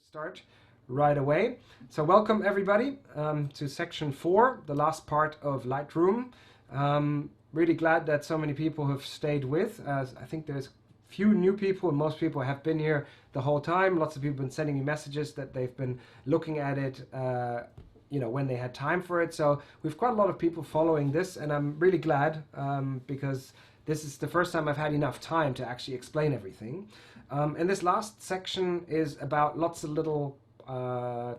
start right away. So welcome everybody to section 4, the last part of Lightroom. Really glad that so many people have stayed with, as I think there's few new people and most people have been here the whole time. Lots of people have been sending me messages that they've been looking at it when they had time for it. So we've quite a lot of people following this, and I'm really glad because this is the first time I've had enough time to actually explain everything. And this last section is about lots of little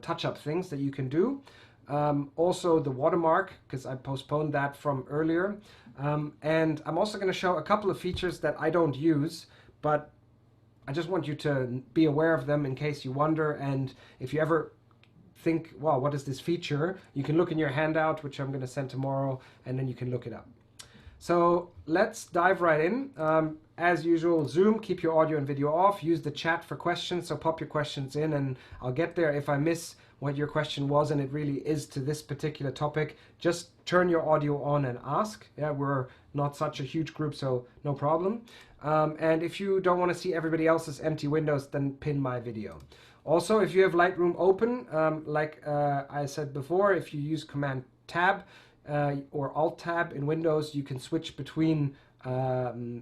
touch-up things that you can do. Also the watermark, because I postponed that from earlier. And I'm also going to show a couple of features that I don't use, but I just want you to be aware of them in case you wonder. And if you ever think, well, what is this feature? You can look in your handout, which I'm going to send tomorrow, and then you can look it up. So let's dive right in. As usual, Zoom, keep your audio and video off. Use the chat for questions, so pop your questions in and I'll get there. If I miss what your question was and it really is to this particular topic, just turn your audio on and ask. Yeah, we're not such a huge group, so no problem. And if you don't want to see everybody else's empty windows, then pin my video. Also, if you have Lightroom open, like I said before, if you use Command Tab or Alt Tab in Windows, you can switch between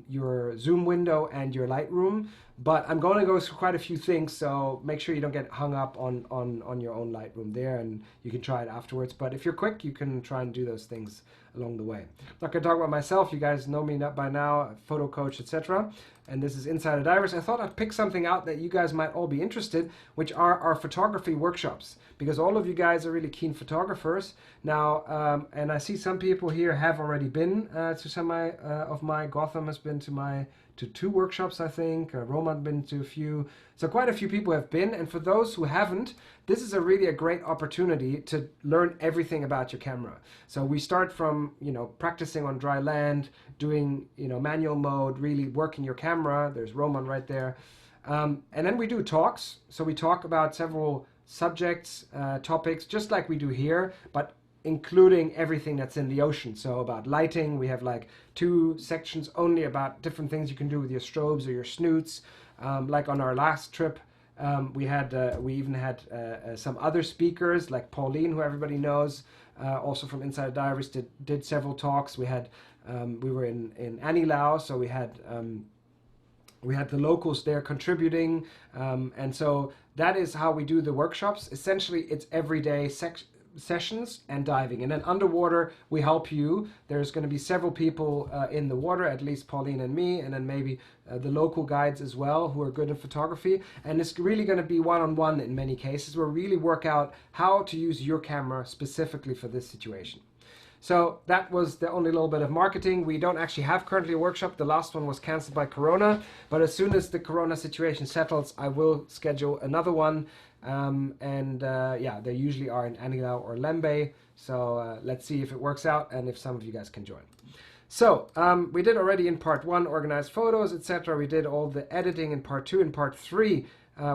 your Zoom window and your Lightroom. But I'm going to go through quite a few things, so make sure you don't get hung up on your own Lightroom there, and you can try it afterwards. But if you're quick, you can try and do those things along the way. I'm not going to talk about myself. You guys know me by now, photo coach, etc. And this is Insider Divers. I thought I'd pick something out that you guys might all be interested, which are our photography workshops, because all of you guys are really keen photographers. Now, and I see some people here have already been to some of my, Gotham has been to 2 workshops, I think. Roman been to a few. So quite a few people have been. And for those who haven't, this is really a great opportunity to learn everything about your camera. So we start from, practicing on dry land, doing, manual mode, really working your camera. There's Roman right there. And then we do talks. So we talk about several subjects, topics, just like we do here, but including everything that's in the ocean. So about lighting, we have like 2 sections only about different things you can do with your strobes or your snoots. Like on our last trip, we even had some other speakers like Pauline, who everybody knows, also from Insider Divers, did several talks. We were in Anilao, so we had the locals there contributing, and so that is how we do the workshops. Essentially, it's everyday sessions and diving, and then underwater we help you. There's going to be several people in the water, at least Pauline and me, and then maybe the local guides as well who are good at photography, and it's really going to be one-on-one in many cases. We'll really work out how to use your camera specifically for this situation. So that was the only little bit of marketing. We don't actually have currently a workshop. The last one was cancelled by Corona, but as soon as the Corona situation settles, I will schedule another one. Yeah, they usually are in Anilao or Lembe. So let's see if it works out and if some of you guys can join. So we did already in part 1 organized photos, etc. We did all the editing in part 2. In part 3,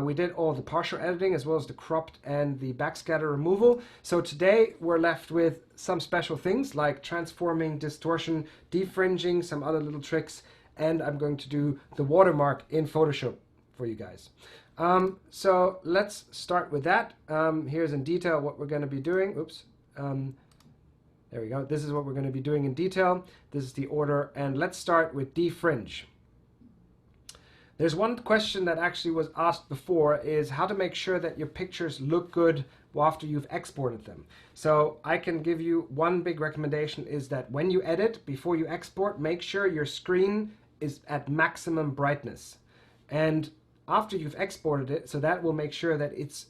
we did all the partial editing as well as the cropped and the backscatter removal. So today we're left with some special things like transforming, distortion, defringing, some other little tricks, and I'm going to do the watermark in Photoshop for you guys. So let's start with that. Here's in detail what we're going to be doing. Oops. There we go. This is what we're going to be doing in detail. This is the order, and let's start with defringe. There's one question that actually was asked before, is how to make sure that your pictures look good after you've exported them. So I can give you one big recommendation, is that when you edit, before you export, make sure your screen is at maximum brightness. And after you've exported it, so that will make sure that it's,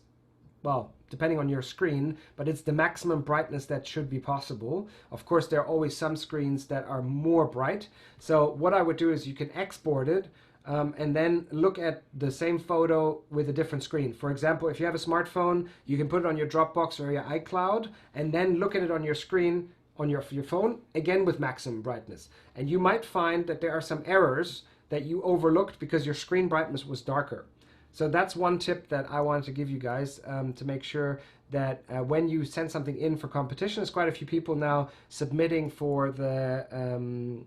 well, depending on your screen, but it's the maximum brightness that should be possible. Of course, there are always some screens that are more bright. So what I would do is you can export it, and then look at the same photo with a different screen. For example, if you have a smartphone, you can put it on your Dropbox or your iCloud, and then look at it on your screen on your phone, again with maximum brightness. And you might find that there are some errors that you overlooked because your screen brightness was darker. So that's one tip that I wanted to give you guys, to make sure that when you send something in for competition, there's quite a few people now submitting for the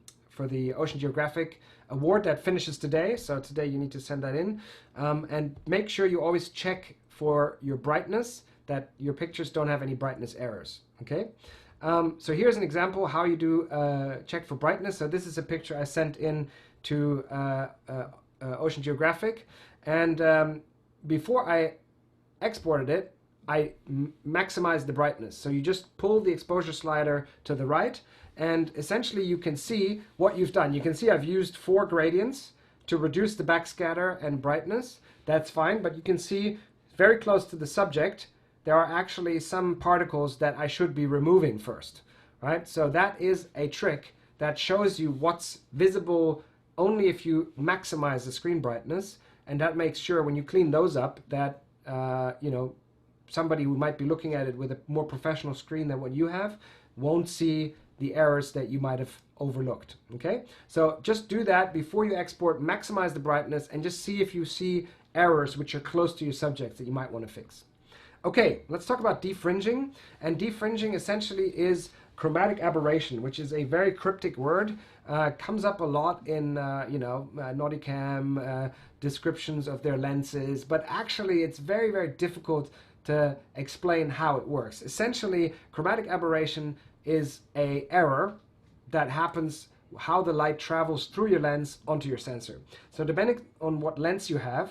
Ocean Geographic award that finishes today. So today you need to send that in, and make sure you always check for your brightness, that your pictures don't have any brightness errors. Okay. So here's an example how you do check for brightness. So this is a picture I sent in to Ocean Geographic, and before I exported it, I maximized the brightness. So you just pull the exposure slider to the right, and essentially you can see what you've done. You can see I've used 4 gradients to reduce the backscatter and brightness. That's fine, but you can see very close to the subject there are actually some particles that I should be removing first, right? So that is a trick that shows you what's visible only if you maximize the screen brightness, and that makes sure when you clean those up that you know, somebody who might be looking at it with a more professional screen than what you have won't see the errors that you might have overlooked. Okay, so just do that before you export, maximize the brightness, and just see if you see errors which are close to your subject that you might want to fix. Okay, let's talk about defringing. And defringing essentially is chromatic aberration, which is a very cryptic word. Comes up a lot in you know, Nauticam descriptions of their lenses, but actually it's very, very difficult to explain how it works. Essentially, chromatic aberration is an error that happens how the light travels through your lens onto your sensor. So depending on what lens you have,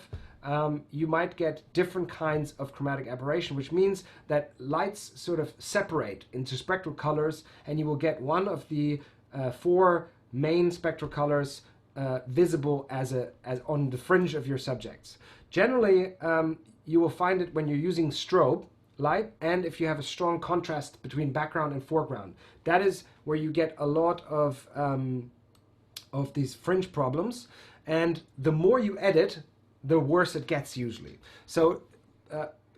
you might get different kinds of chromatic aberration, which means that lights sort of separate into spectral colors, and you will get one of the 4 main spectral colors visible as on the fringe of your subjects. Generally, you will find it when you're using strobe light, and if you have a strong contrast between background and foreground. That is where you get a lot of these fringe problems, and the more you edit, the worse it gets usually. So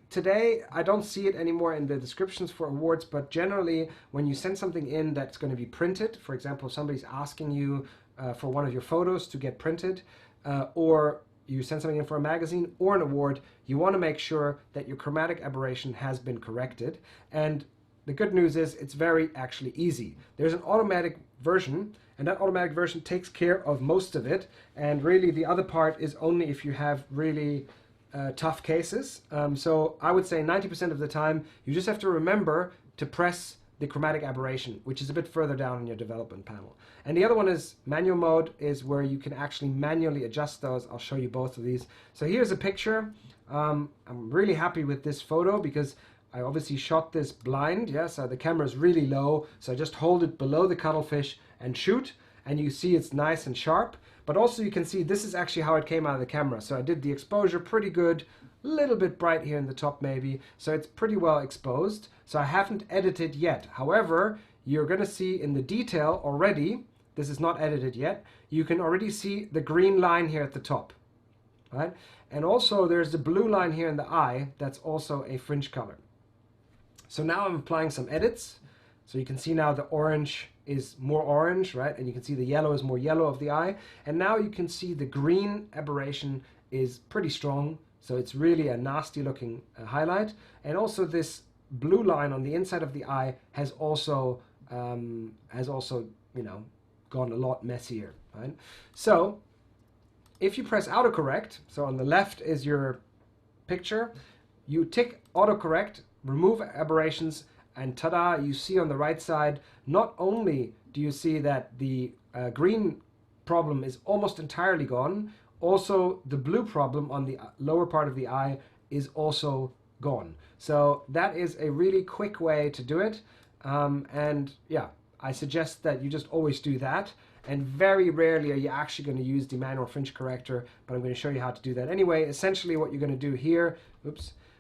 today, I don't see it anymore in the descriptions for awards, but generally when you send something in that's going to be printed, for example, somebody's asking you for one of your photos to get printed, or you send something in for a magazine or an award, you want to make sure that your chromatic aberration has been corrected. And the good news is it's very actually easy. There's an automatic version, and that automatic version takes care of most of it, and really the other part is only if you have really tough cases. So I would say 90% of the time you just have to remember to press the chromatic aberration, which is a bit further down in your development panel. And the other one is manual mode, is where you can actually manually adjust those. I'll show you both of these. So here's a picture. I'm really happy with this photo because I obviously shot this blind, yeah, so the camera is really low, so I just hold it below the cuttlefish and shoot, and you see it's nice and sharp. But also you can see this is actually how it came out of the camera. So I did the exposure pretty good, a little bit bright here in the top maybe, so it's pretty well exposed. So I haven't edited yet. However, you're going to see in the detail already, this is not edited yet, you can already see the green line here at the top, right? And also there's the blue line here in the eye, that's also a fringe color. So now I'm applying some edits. So you can see now the orange is more orange, right? And you can see the yellow is more yellow of the eye. And now you can see the green aberration is pretty strong. So it's really a nasty looking highlight. And also this blue line on the inside of the eye has also you know, gone a lot messier, right? So if you press autocorrect, so on the left is your picture, you tick autocorrect, remove aberrations, and ta-da, you see on the right side, not only do you see that the green problem is almost entirely gone, also the blue problem on the lower part of the eye is also gone. So that is a really quick way to do it. And yeah, I suggest that you just always do that. And very rarely are you actually going to use the manual fringe corrector, but I'm going to show you how to do that anyway. Essentially what you're going to do here,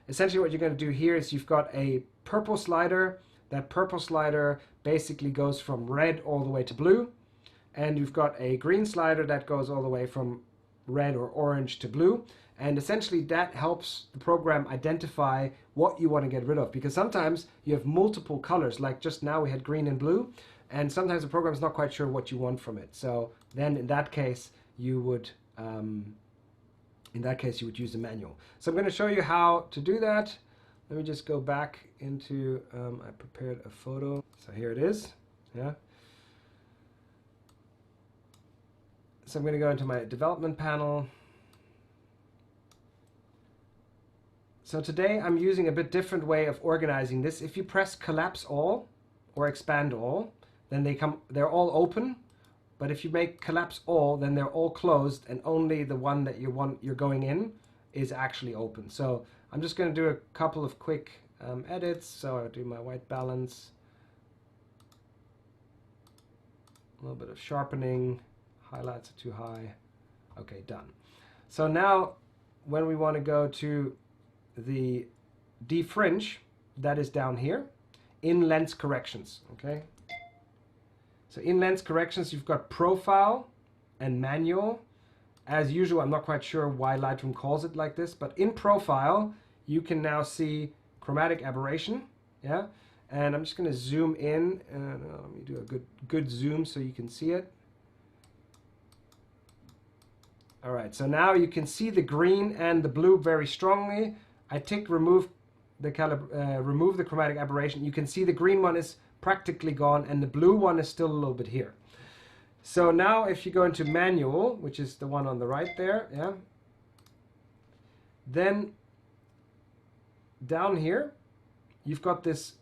essentially what you're going to do here is you've got a purple slider. That purple slider basically goes from red all the way to blue. And you've got a green slider that goes all the way from red or orange to blue. And essentially that helps the program identify what you want to get rid of. Because sometimes you have multiple colors, like just now we had green and blue. And sometimes the program is not quite sure what you want from it. So then in that case, you would use the manual. So I'm going to show you how to do that. Let me just go back into, I prepared a photo. So here it is, yeah. So I'm going to go into my development panel. So today I'm using a bit different way of organizing this. If you press collapse all or expand all, then they're all open. But if you make collapse all, then they're all closed, and only the one that you're going in is actually open. So I'm just going to do a couple of quick edits. So I'll do my white balance, a little bit of sharpening, highlights are too high. Okay, done. So now when we want to go to the defringe, that is down here in lens corrections. Okay, so in lens corrections you've got profile and manual. As usual, I'm not quite sure why Lightroom calls it like this, but in profile you can now see chromatic aberration. Yeah, and I'm just going to zoom in, and let me do a good zoom so you can see it. All right, so now you can see the green and the blue very strongly. I tick remove the chromatic aberration. You can see the green one is practically gone and the blue one is still a little bit here. So now if you go into manual, which is the one on the right there, yeah, then down here you've got this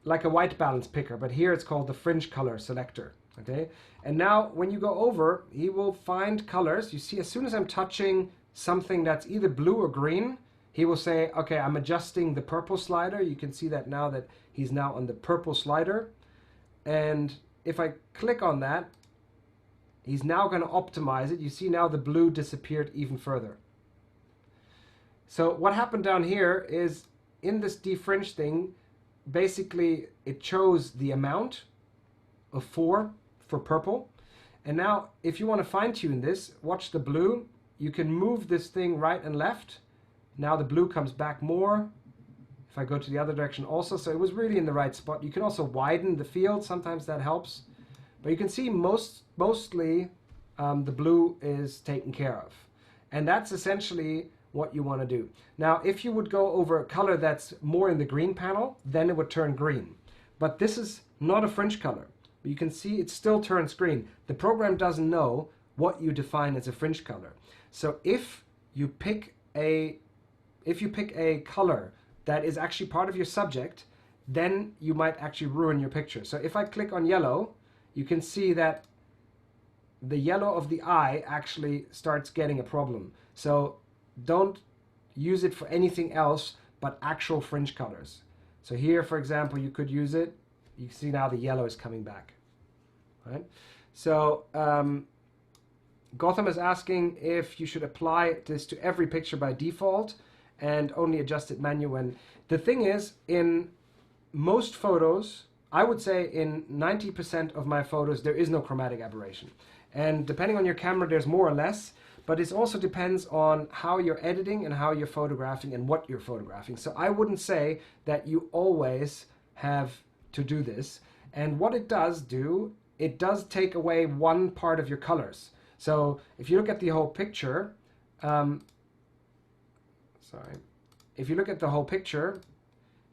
like a white balance picker, but here it's called the fringe color selector. Okay, and now when you go over, he will find colors. You see, as soon as I'm touching something that's either blue or green, he will say, okay, I'm adjusting the purple slider. You can see that now that he's now on the purple slider. And if I click on that, he's now going to optimize it. You see now the blue disappeared even further. So what happened down here is in this defringe thing, basically it chose the amount of 4 for purple. And now if you want to fine tune this, watch the blue. You can move this thing right and left. Now the blue comes back more. If I go to the other direction also, so it was really in the right spot. You can also widen the field, sometimes that helps. But you can see mostly the blue is taken care of. And that's essentially what you want to do. Now if you would go over a color that's more in the green panel, then it would turn green. But this is not a fringe color. But you can see it still turns green. The program doesn't know what you define as a fringe color. So if you pick a color that is actually part of your subject, then you might actually ruin your picture. So if I click on yellow, you can see that the yellow of the eye actually starts getting a problem. So don't use it for anything else but actual fringe colors. So here, for example, you could use it. You can see now the yellow is coming back. Right? So Gotham is asking if you should apply this to every picture by default and only adjust it manually. And the thing is, in most photos, I would say in 90% of my photos, there is no chromatic aberration. And depending on your camera, there's more or less, but it also depends on how you're editing and how you're photographing and what you're photographing. So I wouldn't say that you always have to do this. And what it does do, it does take away one part of your colors. So if you look at the whole picture, if you look at the whole picture,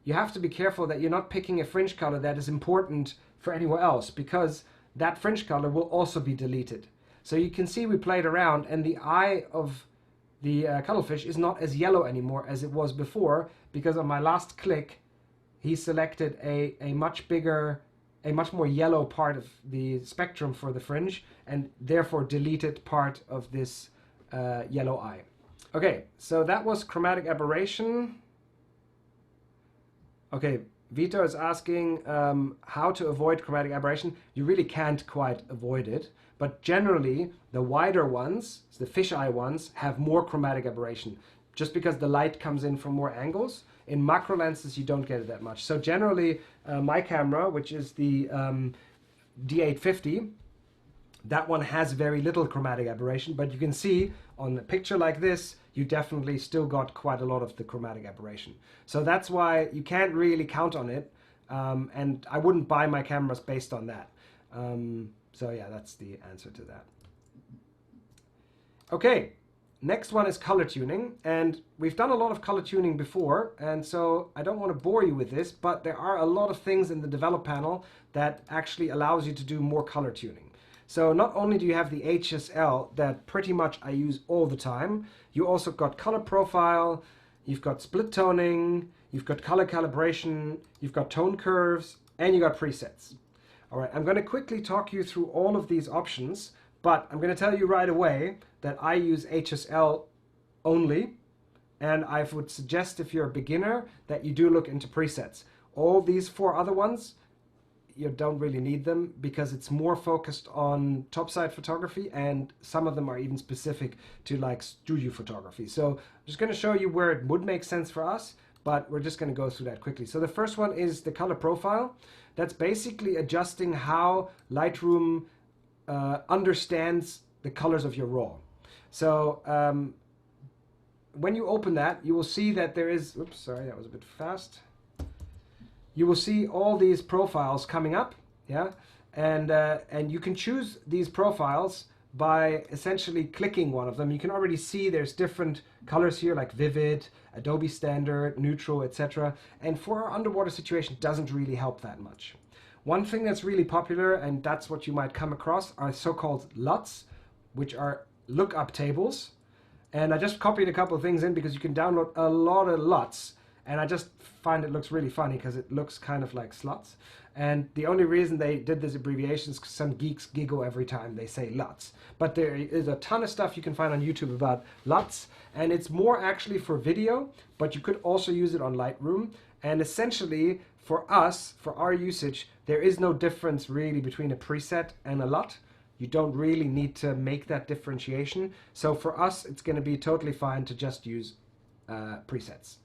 you have to be careful that you're not picking a fringe color that is important for anywhere else, because that fringe color will also be deleted. So you can see we played around, and the eye of the cuttlefish is not as yellow anymore as it was before, because on my last click, he selected a much more yellow part of the spectrum for the fringe, and therefore deleted part of this yellow eye. Okay, so that was chromatic aberration. Okay, Vito is asking how to avoid chromatic aberration. You really can't quite avoid it, but generally the wider ones, the fisheye ones, have more chromatic aberration, just because the light comes in from more angles. In macro lenses, you don't get it that much. So generally, my camera, which is the D850, that one has very little chromatic aberration, but you can see on a picture like this, you definitely still got quite a lot of the chromatic aberration. So that's why you can't really count on it, and I wouldn't buy my cameras based on that. So yeah, that's the answer to that. Okay, next one is color tuning, and we've done a lot of color tuning before, and so I don't want to bore you with this, but there are a lot of things in the develop panel that actually allows you to do more color tuning. So not only do you have the HSL that pretty much I use all the time, you also got color profile, you've got split toning, you've got color calibration, you've got tone curves, and you've got presets. All right, I'm going to quickly talk you through all of these options, but I'm going to tell you right away that I use HSL only, and I would suggest if you're a beginner that you do look into presets. All these 4 other ones, you don't really need them because it's more focused on topside photography, and some of them are even specific to like studio photography. So I'm just going to show you where it would make sense for us, but we're just going to go through that quickly. So the first one is the color profile. That's basically adjusting how Lightroom understands the colors of your RAW. So when you open that, you will see that there is, oops, sorry, that was a bit fast. You will see all these profiles coming up, yeah, and you can choose these profiles by essentially clicking one of them. You can already see there's different colors here, like vivid, Adobe Standard, neutral, etc. And for our underwater situation, it doesn't really help that much. One thing that's really popular, and that's what you might come across, are so-called LUTs, which are lookup tables. And I just copied a couple of things in because you can download a lot of LUTs. And I just find it looks really funny because it looks kind of like sluts. And the only reason they did this abbreviation is because some geeks giggle every time they say LUTs. But there is a ton of stuff you can find on YouTube about LUTs. And it's more actually for video, but you could also use it on Lightroom. And essentially, for us, for our usage, there is no difference really between a preset and a LUT. You don't really need to make that differentiation. So for us, it's going to be totally fine to just use presets.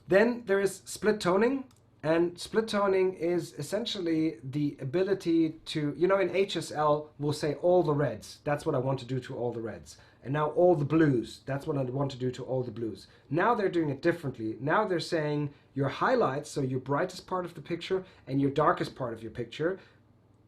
Then there is split toning, and split toning is essentially the ability to, you know, in HSL we'll say all the reds, that's what I want to do to all the reds. And now all the blues, that's what I want to do to all the blues. Now they're doing it differently. Now they're saying your highlights, so your brightest part of the picture and your darkest part of your picture,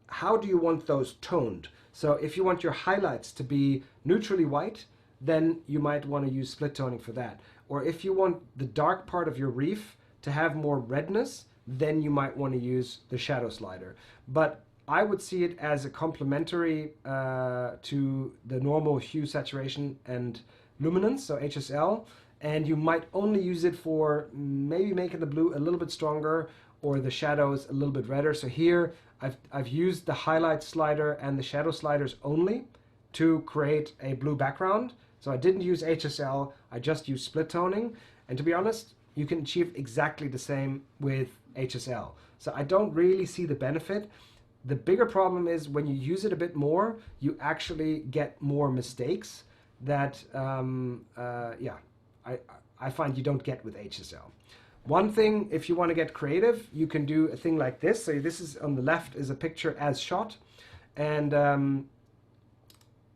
how do you want those toned? So if you want your highlights to be neutrally white, then you might want to use split toning for that. Or if you want the dark part of your reef to have more redness, then you might want to use the shadow slider. But I would see it as a complementary to the normal hue, saturation, and luminance, so HSL. And you might only use it for maybe making the blue a little bit stronger or the shadows a little bit redder. So here I've used the highlight slider and the shadow sliders only to create a blue background. So I didn't use HSL, I just used split toning. And to be honest, you can achieve exactly the same with HSL. So I don't really see the benefit. The bigger problem is when you use it a bit more, you actually get more mistakes that, I find you don't get with HSL. One thing, if you want to get creative, you can do a thing like this. So this is on the left is a picture as shot. And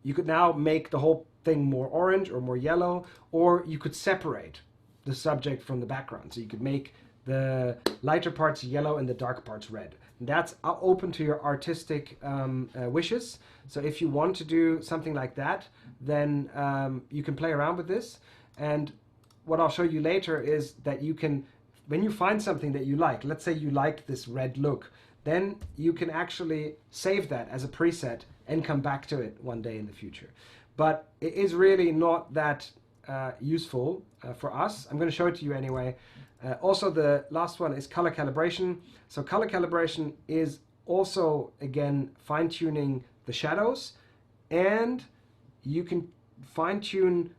you could now make the whole thing more orange or more yellow, or you could separate the subject from the background. So you could make the lighter parts yellow and the dark parts red. And that's open to your artistic wishes. So if you want to do something like that, then you can play around with this. And what I'll show you later is that you can, when you find something that you like, let's say you like this red look, then you can actually save that as a preset and come back to it one day in the future. But it is really not that useful for us. I'm going to show it to you anyway. Also, the last one is color calibration. So color calibration is also, again, fine-tuning the shadows, and you can fine-tune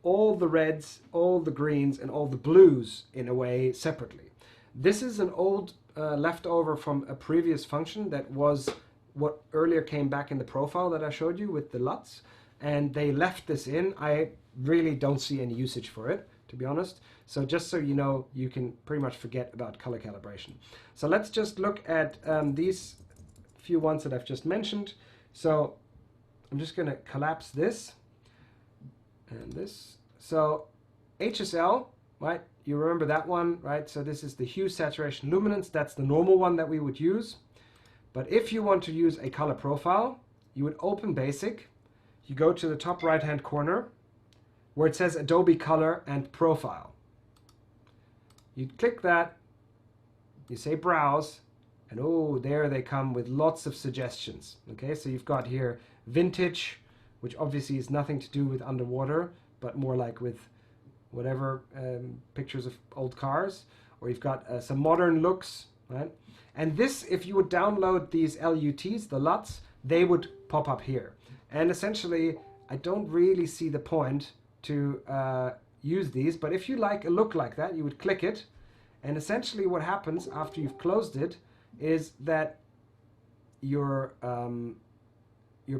all the reds, all the greens, and all the blues in a way separately. This is an old leftover from a previous function that was what earlier came back in the profile that I showed you with the LUTs, and they left this in. I really don't see any usage for it, to be honest. So just so you know, you can pretty much forget about color calibration. So let's just look at these few ones that I've just mentioned. So I'm just going to collapse this and this. So HSL, right? You remember that one, right? So this is the hue, saturation, luminance. That's the normal one that we would use. But if you want to use a color profile, you would open Basic. You go to the top right-hand corner where it says Adobe Color and Profile. You click that, you say Browse, and oh, there they come with lots of suggestions. Okay, so you've got here Vintage, which obviously is nothing to do with underwater, but more like with whatever, pictures of old cars, or you've got some modern looks, right? And this, if you would download these LUTs, the LUTs, they would pop up here. And essentially, I don't really see the point to use these, but if you like a look like that, you would click it, and essentially what happens after you've closed it is that your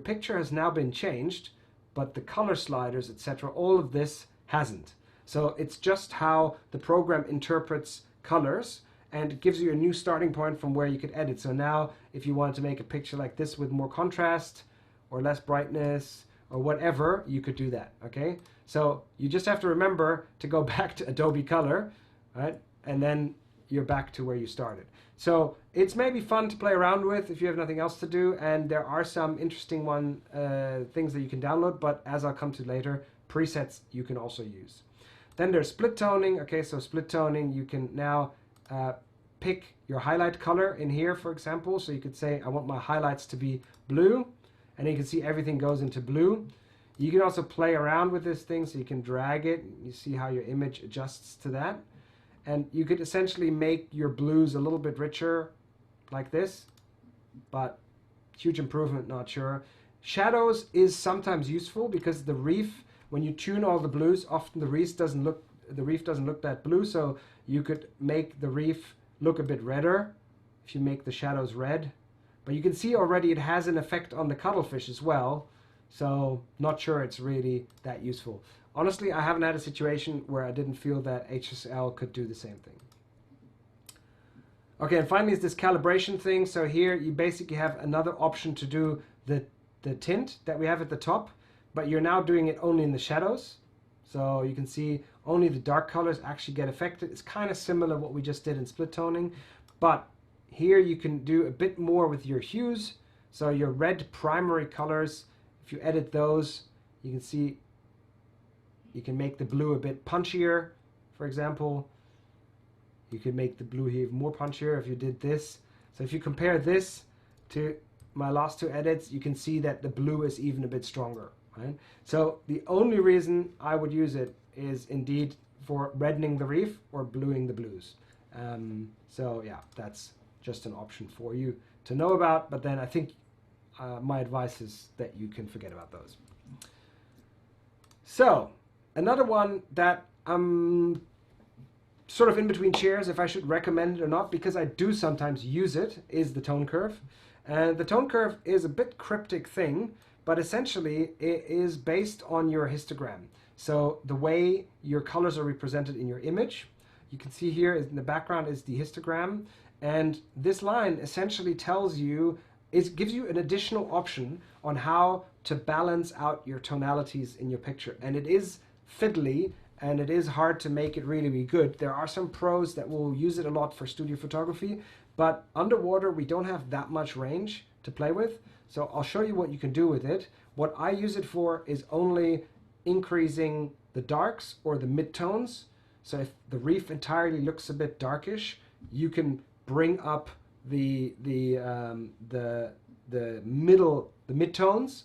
picture has now been changed, but the color sliders, etc., all of this hasn't. So it's just how the program interprets colors, and it gives you a new starting point from where you could edit. So now if you wanted to make a picture like this with more contrast or less brightness or whatever, you could do that, okay? So you just have to remember to go back to Adobe Color, right? And then you're back to where you started. So it's maybe fun to play around with if you have nothing else to do, and there are some interesting things that you can download, but as I'll come to later, presets you can also use. Then there's split toning. Okay, so split toning, you can now pick your highlight color in here, for example. So you could say, I want my highlights to be blue, and you can see everything goes into blue. You can also play around with this thing, so you can drag it. You see how your image adjusts to that. And you could essentially make your blues a little bit richer like this, but huge improvement, not sure. Shadows is sometimes useful because the reef, when you tune all the blues, often the reef doesn't look that blue, so you could make the reef look a bit redder if you make the shadows red. But you can see already it has an effect on the cuttlefish as well, so not sure it's really that useful. Honestly, I haven't had a situation where I didn't feel that HSL could do the same thing. Okay, and finally is this calibration thing. So here you basically have another option to do the tint that we have at the top, but you're now doing it only in the shadows. So you can see only the dark colors actually get affected. It's kind of similar to what we just did in split toning, but here you can do a bit more with your hues. So your red primary colors, if you edit those, you can see you can make the blue a bit punchier, for example. You can make the blue here even more punchier if you did this. So if you compare this to my last two edits, you can see that the blue is even a bit stronger, right? So the only reason I would use it is indeed for reddening the reef or bluing the blues. So yeah, that's just an option for you to know about, but then I think my advice is that you can forget about those. So another one that I'm sort of in between chairs if I should recommend it or not, because I do sometimes use it, is the tone curve. And the tone curve is a bit cryptic thing, but essentially it is based on your histogram. So the way your colors are represented in your image, you can see here in the background is the histogram, and this line essentially tells you, it gives you an additional option on how to balance out your tonalities in your picture. And it is fiddly, and it is hard to make it really, really good. There are some pros that will use it a lot for studio photography, but underwater we don't have that much range to play with. So I'll show you what you can do with it. What I use it for is only increasing the darks or the midtones. So if the reef entirely looks a bit darkish, you can bring up the midtones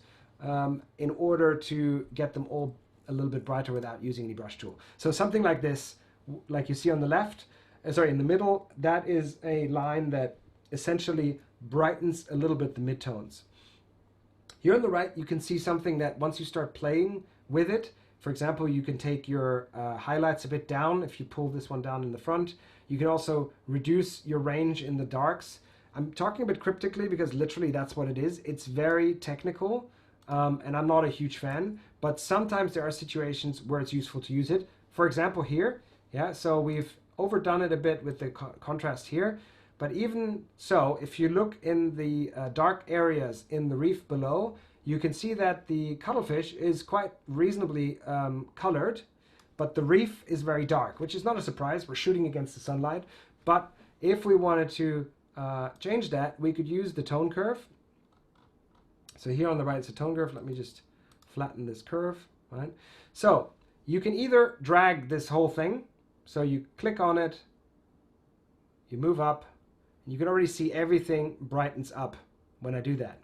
in order to get them all a little bit brighter without using any brush tool. So something like this, like you see on the left, sorry, in the middle, that is a line that essentially brightens a little bit the midtones. Here on the right, you can see something that once you start playing with it, for example, you can take your highlights a bit down if you pull this one down in the front. You can also reduce your range in the darks. I'm talking a bit cryptically because literally that's what it is. It's very technical, and I'm not a huge fan, but sometimes there are situations where it's useful to use it. For example here, yeah, so we've overdone it a bit with the contrast here, but even so, if you look in the dark areas in the reef below, you can see that the cuttlefish is quite reasonably colored, but the reef is very dark, which is not a surprise. We're shooting against the sunlight, but if we wanted to change that, we could use the tone curve. So here on the right is a tone curve. Let me just flatten this curve, right? So you can either drag this whole thing, so you click on it, you move up, and you can already see everything brightens up when I do that.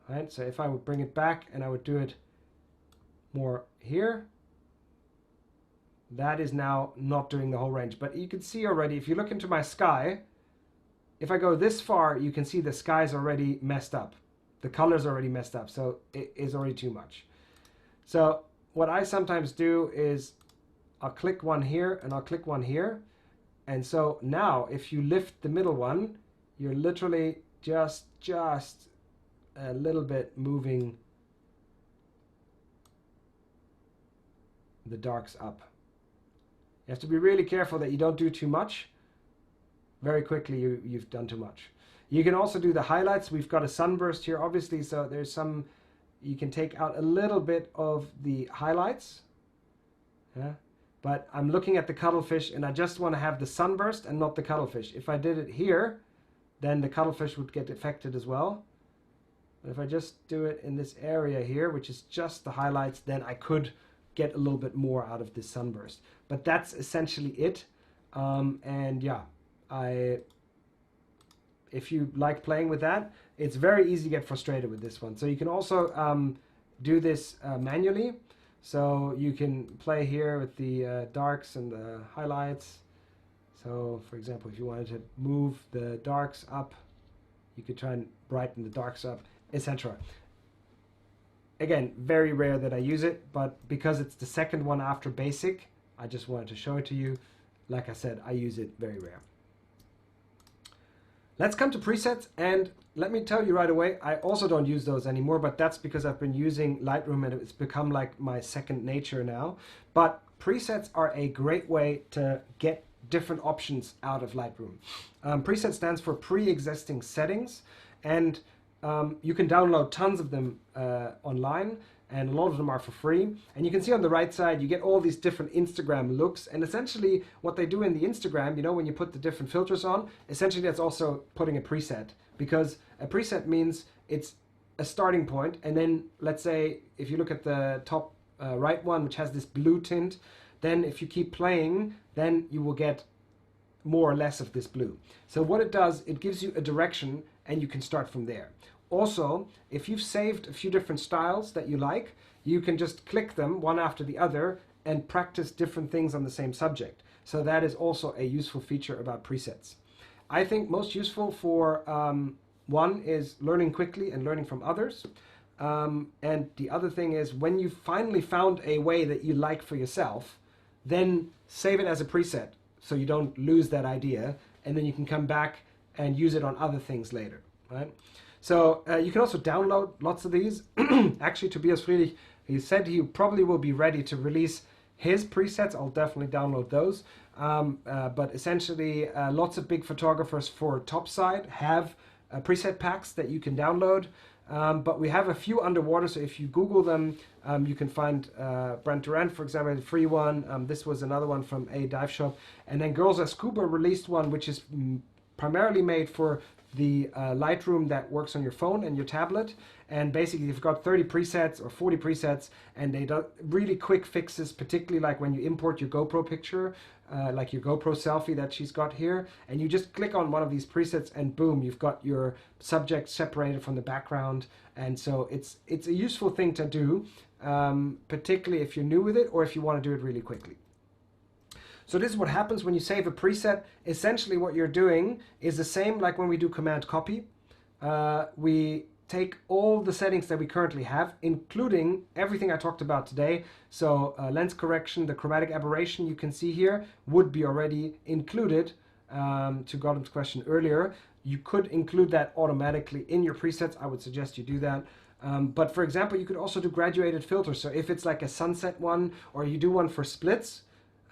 Right? So if I would bring it back and I would do it more here, that is now not doing the whole range. But you can see already, if you look into my sky, if I go this far, you can see the sky's already messed up. The color's already messed up, so it is already too much. So what I sometimes do is I'll click one here and I'll click one here. And so now if you lift the middle one, you're literally just a little bit moving the darks up. You have to be really careful that you don't do too much. Very quickly you've done too much. You can also do the highlights. We've got a sunburst here, obviously, so there's some, you can take out a little bit of the highlights. Yeah. But I'm looking at the cuttlefish and I just want to have the sunburst and not the cuttlefish. If I did it here, then the cuttlefish would get affected as well. But if I just do it in this area here, which is just the highlights, then I could get a little bit more out of this sunburst. But that's essentially it. And yeah, if you like playing with that, it's very easy to get frustrated with this one. So you can also do this manually. So you can play here with the darks and the highlights. So for example, if you wanted to move the darks up, you could try and brighten the darks up, etc. Again, very rare that I use it, but because it's the second one after basic, I just wanted to show it to you. Like I said, I use it very rare. Let's come to presets, and let me tell you right away, I also don't use those anymore, but that's because I've been using Lightroom and it's become like my second nature now. But presets are a great way to get different options out of Lightroom. Preset stands for pre-existing settings, and you can download tons of them online, and a lot of them are for free. And you can see on the right side, you get all these different Instagram looks. And essentially what they do in the Instagram, you know, when you put the different filters on, essentially that's also putting a preset, because a preset means it's a starting point. And then let's say, if you look at the top right one, which has this blue tint, then if you keep playing, then you will get more or less of this blue. So what it does, it gives you a direction and you can start from there. Also, if you've saved a few different styles that you like, you can just click them one after the other and practice different things on the same subject. So that is also a useful feature about presets. I think most useful for one is learning quickly and learning from others. And the other thing is, when you finally found a way that you like for yourself, then save it as a preset so you don't lose that idea, and then you can come back and use it on other things later, right? So you can also download lots of these. Actually, Tobias Friedrich, he said he probably will be ready to release his presets. I'll definitely download those. But essentially, lots of big photographers for topside have preset packs that you can download. But we have a few underwater, so if you Google them, you can find Brent Durant, for example, the free one. This was another one from a dive shop. And then Girls at Scuba released one, which is primarily made for the Lightroom that works on your phone and your tablet. And basically you've got 30 presets or 40 presets, and they do really quick fixes, particularly like when you import your GoPro picture, like your GoPro selfie that she's got here, and you just click on one of these presets and boom, you've got your subject separated from the background. And so it's a useful thing to do, particularly if you're new with it or if you want to do it really quickly. So this is what happens when you save a preset. Essentially what you're doing is the same like when we do Command Copy. We take all the settings that we currently have, including everything I talked about today. So lens correction, the chromatic aberration you can see here would be already included. To Gautam's question earlier, you could include that automatically in your presets. I would suggest you do that. But for example, you could also do graduated filters. So if it's like a sunset one, or you do one for splits,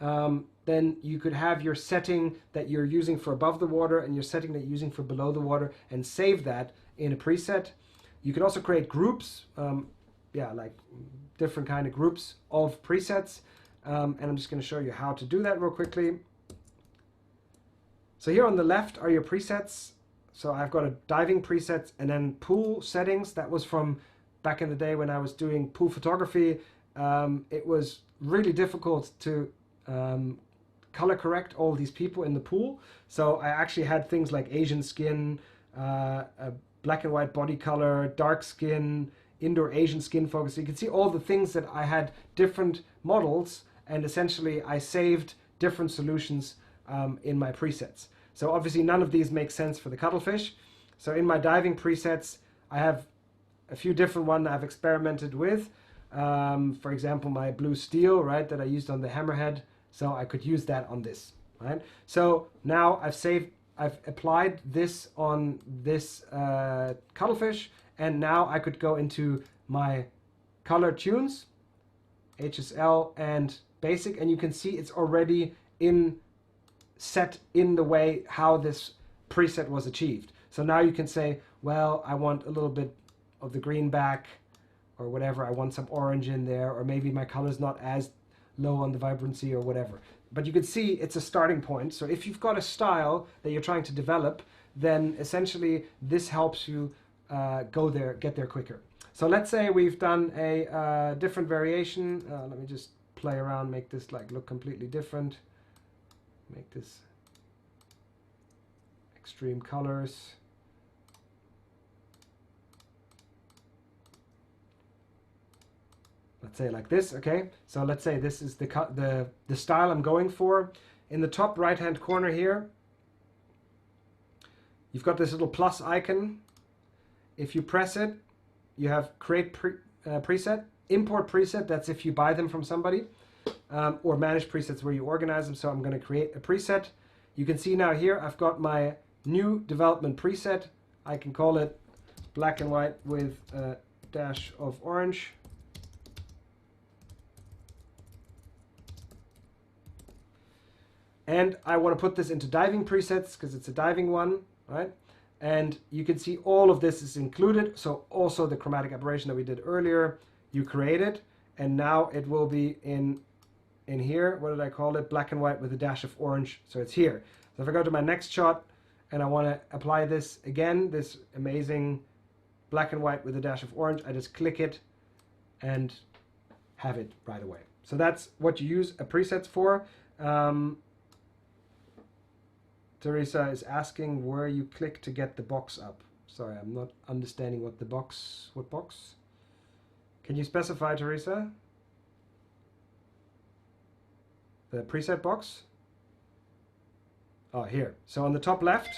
then you could have your setting that you're using for above the water and your setting that you're using for below the water, and save that in a preset. You can also create groups, like different kind of groups of presets. And I'm just going to show you how to do that real quickly. So here on the left are your presets. So I've got a diving presets and then pool settings. That was from back in the day when I was doing pool photography. It was really difficult to color correct all these people in the pool. So I actually had things like Asian skin, black and white body color, dark skin, indoor Asian skin focus. So you can see all the things that I had different models, and essentially I saved different solutions in my presets. So obviously none of these make sense for the cuttlefish. So in my diving presets, I have a few different ones I've experimented with. For example, my blue steel, right, that I used on the hammerhead. So I could use that on this, right? So now I've applied this on this cuttlefish, and now I could go into my color tunes, HSL and basic, and you can see it's already set in the way how this preset was achieved. So now you can say, well, I want a little bit of the green back or whatever, I want some orange in there, or maybe my color's not as low on the vibrancy or whatever. But you can see it's a starting point. So if you've got a style that you're trying to develop, then essentially this helps you get there quicker. So let's say we've done a different variation. Let me just play around, make this like look completely different. Make this extreme colors. Let's say like this, okay? So let's say this is the style I'm going for. In the top right hand corner here, you've got this little plus icon. If you press it, you have create preset, import preset, that's if you buy them from somebody, or manage presets where you organize them. So I'm going to create a preset. You can see now here I've got my new development preset. I can call it black and white with a dash of orange. And I want to put this into diving presets because it's a diving one, right? And you can see all of this is included. So also the chromatic aberration that we did earlier, you create it, and now it will be in here. What did I call it? Black and white with a dash of orange. So it's here. So if I go to my next shot and I want to apply this again, this amazing black and white with a dash of orange, I just click it and have it right away. So that's what you use a presets for. Teresa is asking where you click to get the box up. Sorry, I'm not understanding what box? Can you specify, Teresa? The preset box? Oh, here. So on the top left,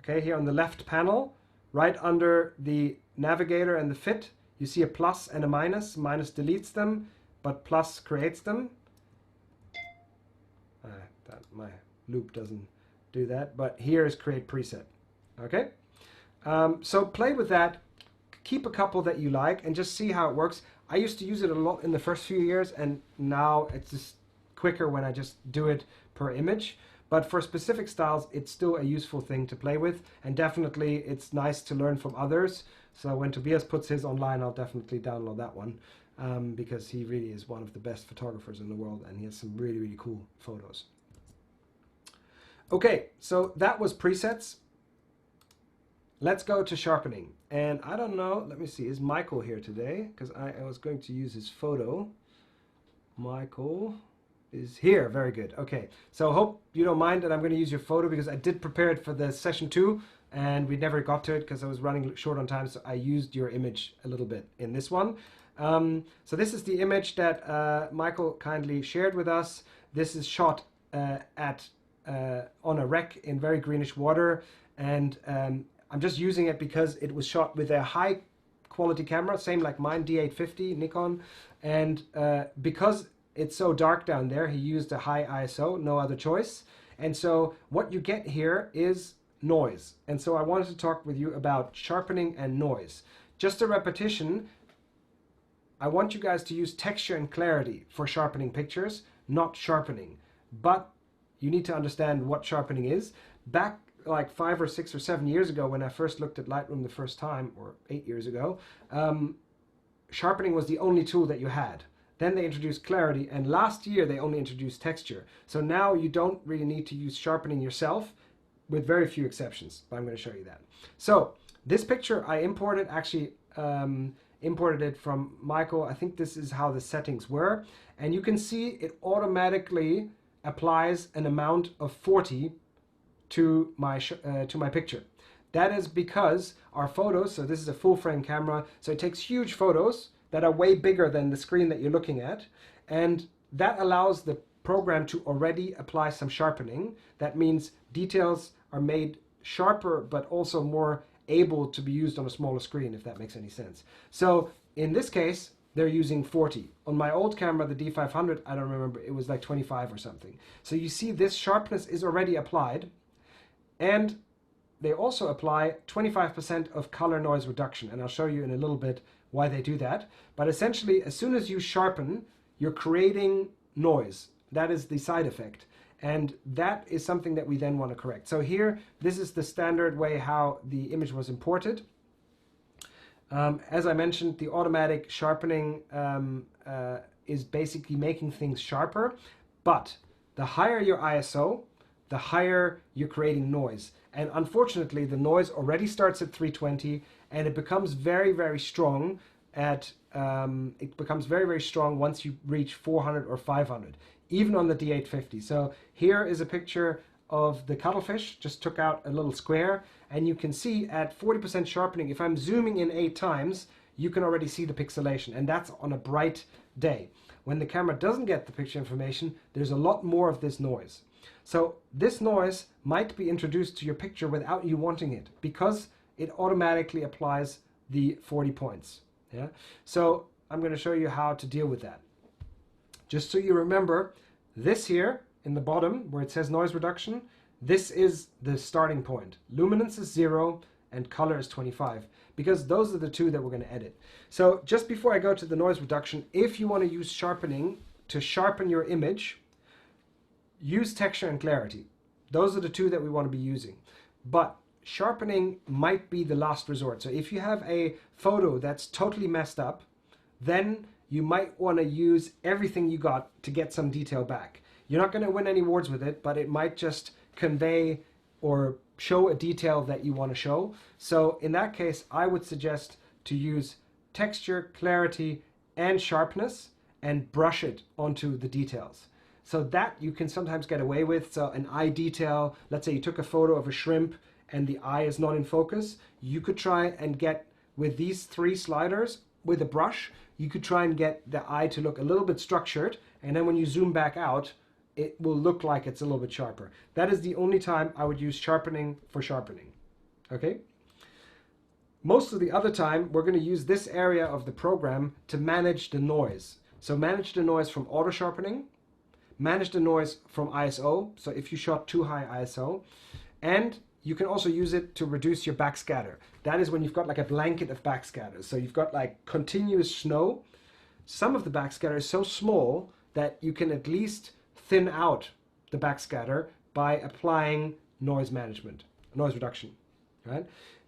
okay, here on the left panel, right under the navigator and the fit, you see a plus and a minus. Minus deletes them, but plus creates them. My loop doesn't do that, but here is create preset. Okay, so play with that, keep a couple that you like and just see how it works. I used to use it a lot in the first few years, and now it's just quicker when I just do it per image. But for specific styles, it's still a useful thing to play with, and definitely it's nice to learn from others. So when Tobias puts his online, I'll definitely download that one, because he really is one of the best photographers in the world, and he has some really, really cool photos. Okay, so that was presets. Let's go to sharpening. And I don't know, let me see, is Michael here today? Because I was going to use his photo. Michael is here, very good. Okay, so hope you don't mind that I'm going to use your photo, because I did prepare it for the session 2 and we never got to it because I was running short on time, so I used your image a little bit in this one. So this is the image that Michael kindly shared with us. This is shot on a wreck in very greenish water, and I'm just using it because it was shot with a high quality camera, same like mine, D850 Nikon, and because it's so dark down there, he used a high ISO, no other choice. And so what you get here is noise, and so I wanted to talk with you about sharpening and noise. Just a repetition, I want you guys to use texture and clarity for sharpening pictures, not sharpening. But you need to understand what sharpening is. Back like 5 or 6 or 7 years ago, when I first looked at Lightroom the first time, or 8 years ago, sharpening was the only tool that you had. Then they introduced clarity, and last year they only introduced texture. So now you don't really need to use sharpening yourself, with very few exceptions, but I'm going to show you that. So this picture I imported, actually imported it from Michael. I think this is how the settings were, and you can see it automatically applies an amount of 40 to my picture. That is because our photos, so this is a full frame camera, so it takes huge photos that are way bigger than the screen that you're looking at, and that allows the program to already apply some sharpening. That means details are made sharper, but also more able to be used on a smaller screen, if that makes any sense. So in this case, they're using 40. On my old camera, the D500, I don't remember, it was like 25 or something. So you see this sharpness is already applied, and they also apply 25% of color noise reduction, and I'll show you in a little bit why they do that. But essentially, as soon as you sharpen, you're creating noise. That is the side effect. And that is something that we then want to correct. So here, this is the standard way how the image was imported. As I mentioned, the automatic sharpening is basically making things sharper, but the higher your ISO, the higher you're creating noise. And unfortunately, the noise already starts at 320, and it becomes very, very strong at once you reach 400 or 500, even on the D850. So here is a picture of the cuttlefish. Just took out a little square, and you can see at 40% sharpening, if I'm zooming in 8 times, you can already see the pixelation, and that's on a bright day. When the camera doesn't get the picture information, there's a lot more of this noise. So this noise might be introduced to your picture without you wanting it, because it automatically applies the 40 points. Yeah. So I'm going to show you how to deal with that. Just so you remember, this here in the bottom where it says noise reduction, this is the starting point. Luminance is 0 and color is 25, because those are the two that we're going to edit. So just before I go to the noise reduction, if you want to use sharpening to sharpen your image, use texture and clarity. Those are the two that we want to be using. But sharpening might be the last resort. So if you have a photo that's totally messed up, then you might want to use everything you got to get some detail back. You're not going to win any awards with it, but it might just convey or show a detail that you want to show. So in that case, I would suggest to use texture, clarity, and sharpness and brush it onto the details. So that you can sometimes get away with. So an eye detail, let's say you took a photo of a shrimp and the eye is not in focus, you could try and get, with these 3 sliders with a brush, you could try and get the eye to look a little bit structured, and then when you zoom back out, it will look like it's a little bit sharper. That is the only time I would use sharpening for sharpening. Okay? Most of the other time, we're going to use this area of the program to manage the noise. So manage the noise from auto sharpening, manage the noise from ISO, so if you shot too high ISO, and you can also use it to reduce your backscatter. That is when you've got like a blanket of backscatter. So you've got like continuous snow. Some of the backscatter is so small that you can at least thin out the backscatter by applying noise management, noise reduction, right?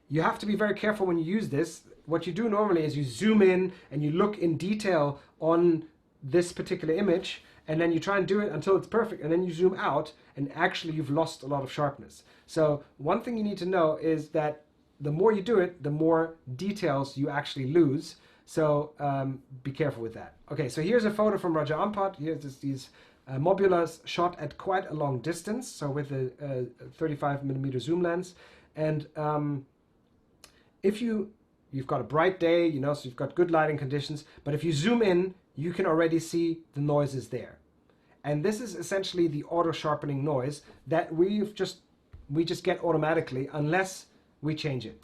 You have to be very careful when you use this. What you do normally is you zoom in and you look in detail on this particular image, and then you try and do it until it's perfect, and then you zoom out, and actually you've lost a lot of sharpness. So one thing you need to know is that the more you do it, the more details you actually lose. So be careful with that. Okay, so here's a photo from Raja Ampat. Here's these mobulas shot at quite a long distance, so with a 35mm zoom lens. And if you've got a bright day, you know, so you've got good lighting conditions, but if you zoom in, you can already see the noises there. And this is essentially the auto sharpening noise that we just get automatically unless we change it.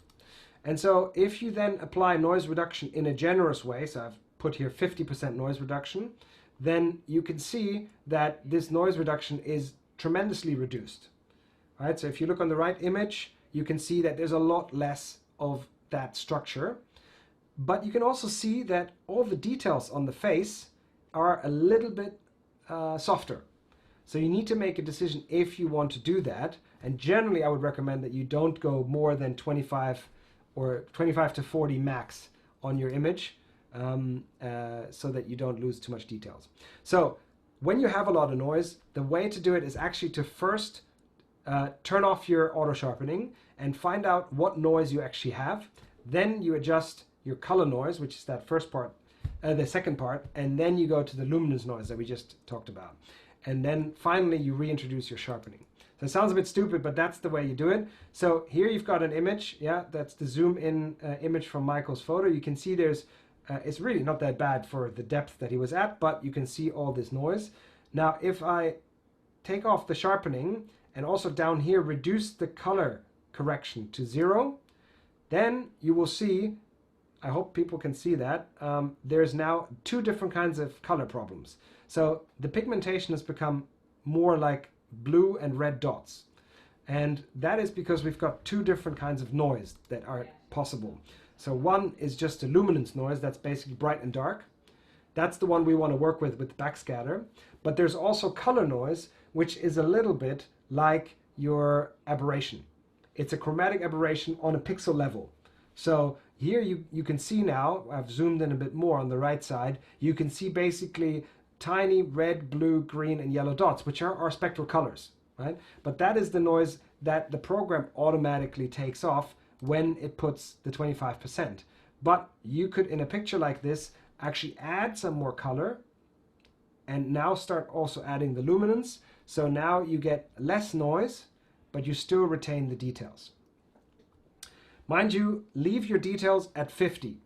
And so if you then apply noise reduction in a generous way, so I've put here 50% noise reduction, then you can see that this noise reduction is tremendously reduced. All right, so if you look on the right image, you can see that there's a lot less of that structure. But you can also see that all the details on the face are a little bit softer. So you need to make a decision if you want to do that. And generally, I would recommend that you don't go more than 25 or 25 to 40 max on your image, so that you don't lose too much details. So when you have a lot of noise, the way to do it is actually to first turn off your auto sharpening and find out what noise you actually have. Then you adjust your color noise, which is that first part, the second part, and then you go to the luminance noise that we just talked about. And then finally you reintroduce your sharpening. So it sounds a bit stupid, but that's the way you do it. So here you've got an image, yeah, that's the zoom in image from Michael's photo. You can see there's It's really not that bad for the depth that he was at, but you can see all this noise. Now, if I take off the sharpening and also down here reduce the color correction to 0, then you will see, I hope people can see that, there's now two different kinds of color problems. So the pigmentation has become more like blue and red dots. And that is because we've got two different kinds of noise that are possible. So one is just a luminance noise, that's basically bright and dark. That's the one we want to work with backscatter. But there's also color noise, which is a little bit like your aberration. It's a chromatic aberration on a pixel level. So here you can see now, I've zoomed in a bit more on the right side, you can see basically tiny red, blue, green, and yellow dots, which are our spectral colors, right? But that is the noise that the program automatically takes off when it puts the 25%. But you could, in a picture like this, actually add some more color and now start also adding the luminance. So now you get less noise, but you still retain the details. Mind you, leave your details at 50.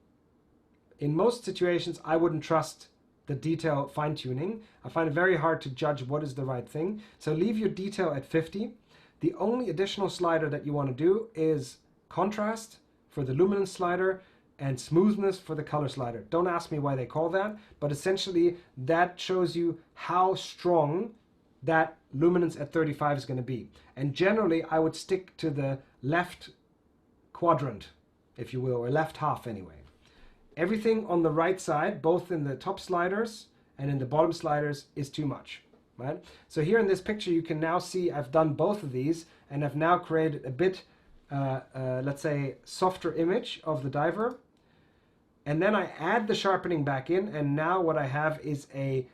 In most situations, I wouldn't trust the detail fine-tuning. I find it very hard to judge what is the right thing. So leave your detail at 50. The only additional slider that you want to do is contrast for the luminance slider and smoothness for the color slider. Don't ask me why they call that, but essentially that shows you how strong that luminance at 35 is going to be. And generally I would stick to the left quadrant, if you will, or left half anyway. Everything on the right side, both in the top sliders and in the bottom sliders, is too much, right? So here in this picture you can now see I've done both of these and I've now created a bit let's say softer image of the diver, and then I add the sharpening back in, and now what I have is a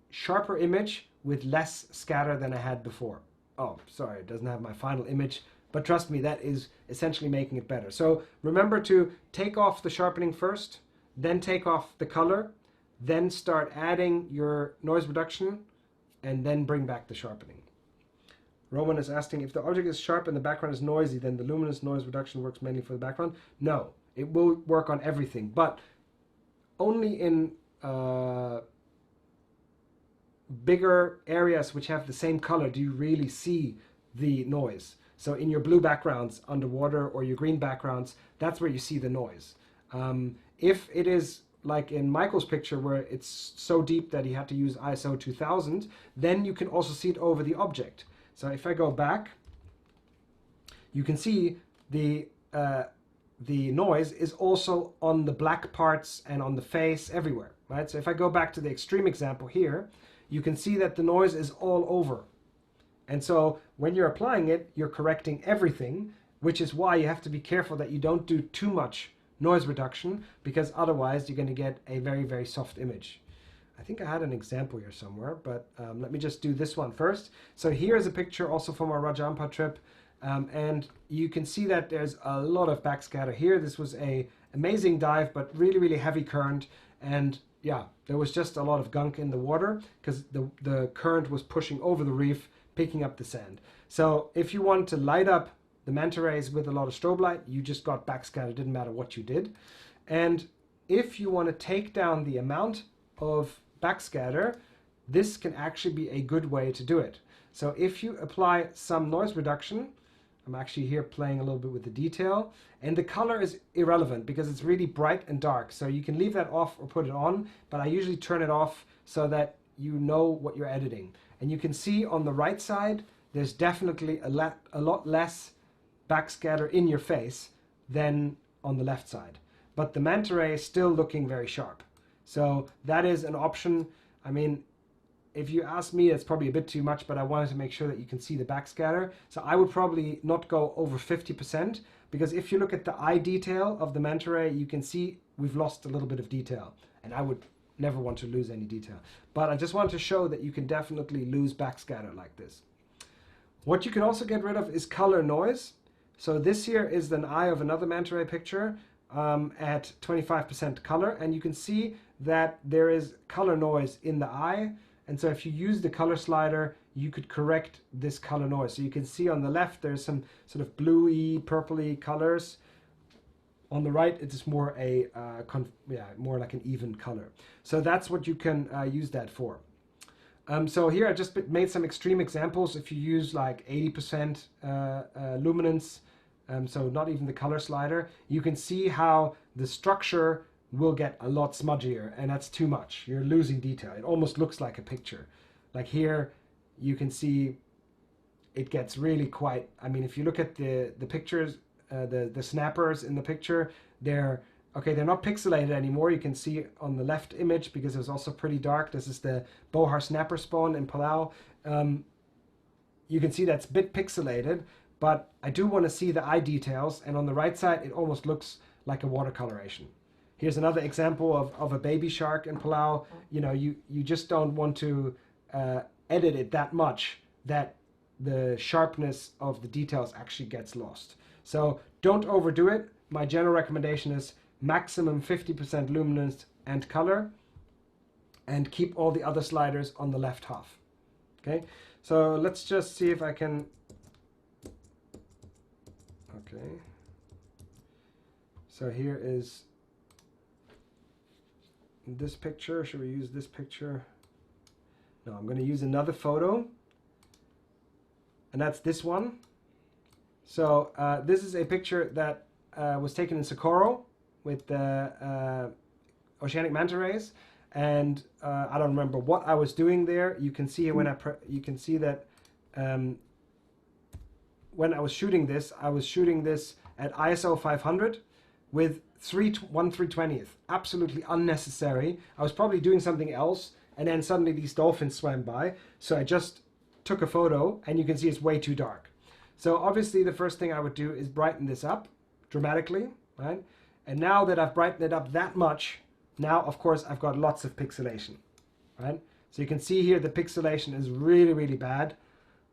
sharper image with less scatter than I had before. Oh, sorry, it doesn't have my final image, but trust me, that is essentially making it better. So remember to take off the sharpening first, then take off the color, then start adding your noise reduction, and then bring back the sharpening. Roman is asking, if the object is sharp and the background is noisy, then the luminance noise reduction works mainly for the background? No, it will work on everything, but only in bigger areas which have the same color do you really see the noise. So in your blue backgrounds underwater or your green backgrounds, that's where you see the noise. If it is like in Michael's picture where it's so deep that he had to use ISO 2000, then you can also see it over the object. So if I go back, you can see the noise is also on the black parts and on the face everywhere, right? So if I go back to the extreme example here, you can see that the noise is all over. And so when you're applying it, you're correcting everything, which is why you have to be careful that you don't do too much noise reduction, because otherwise you're going to get a very, very soft image. I think I had an example here somewhere, but let me just do this one first. So here is a picture also from our Raja Ampat trip, and you can see that there's a lot of backscatter here. This was an amazing dive, but really, really heavy current, and yeah, there was just a lot of gunk in the water because the current was pushing over the reef, picking up the sand. So if you want to light up the manta rays with a lot of strobe light, you just got backscatter, didn't matter what you did. And if you want to take down the amount of backscatter, this can actually be a good way to do it. So if you apply some noise reduction, I'm actually here playing a little bit with the detail, and the color is irrelevant because it's really bright and dark. So you can leave that off or put it on, but I usually turn it off so that you know what you're editing. And you can see on the right side, there's definitely a lot less backscatter in your face than on the left side. But the manta ray is still looking very sharp. So that is an option. I mean, if you ask me, it's probably a bit too much, but I wanted to make sure that you can see the backscatter. So I would probably not go over 50%, because if you look at the eye detail of the manta ray, you can see we've lost a little bit of detail. And I would never want to lose any detail. But I just wanted to show that you can definitely lose backscatter like this. What you can also get rid of is color noise. So this here is an eye of another manta ray picture at 25% color, and you can see that there is color noise in the eye. And so if you use the color slider, you could correct this color noise. So you can see on the left there's some sort of bluey, purpley colors. On the right, it is more a more like an even color. So that's what you can use that for. So here I just made some extreme examples. If you use like 80% luminance, so not even the color slider, you can see how the structure will get a lot smudgier, and that's too much. You're losing detail. It almost looks like a picture. Like here, you can see it gets really quite, I mean, if you look at the pictures, the snappers in the picture, they're not pixelated anymore. You can see on the left image, because it was also pretty dark. This is the Bohar snapper spawn in Palau. You can see that's a bit pixelated, but I do want to see the eye details. And on the right side, it almost looks like a watercoloration. Here's another example of a baby shark in Palau. You know, you just don't want to edit it that much that the sharpness of the details actually gets lost. So don't overdo it. My general recommendation is maximum 50% luminance and color, and keep all the other sliders on the left half. Okay, so let's just see if I can. Okay, so here is this picture. Should we use this picture? No, I'm going to use another photo, and that's this one. So this is a picture that was taken in Socorro with the oceanic manta rays, and I don't remember what I was doing there. You can see when you can see that when I was shooting this at ISO 500 with 1/320th. Absolutely unnecessary. I was probably doing something else, and then suddenly these dolphins swam by, so I just took a photo, and you can see it's way too dark. So obviously the first thing I would do is brighten this up dramatically, right? And now that I've brightened it up that much, now of course I've got lots of pixelation, right? So you can see here the pixelation is really, really bad.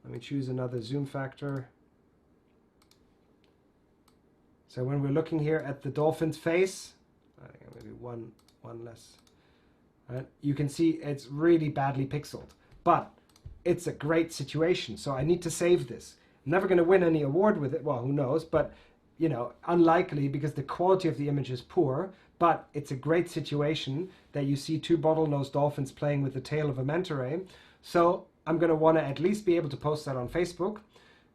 Let me choose another zoom factor. So when we're looking here at the dolphin's face, I think maybe one less, right? You can see it's really badly pixeled, but it's a great situation. So I need to save this. I'm never going to win any award with it. Well, who knows? But you know, unlikely, because the quality of the image is poor, but it's a great situation that you see two bottlenose dolphins playing with the tail of a manta ray. So I'm going to want to at least be able to post that on Facebook.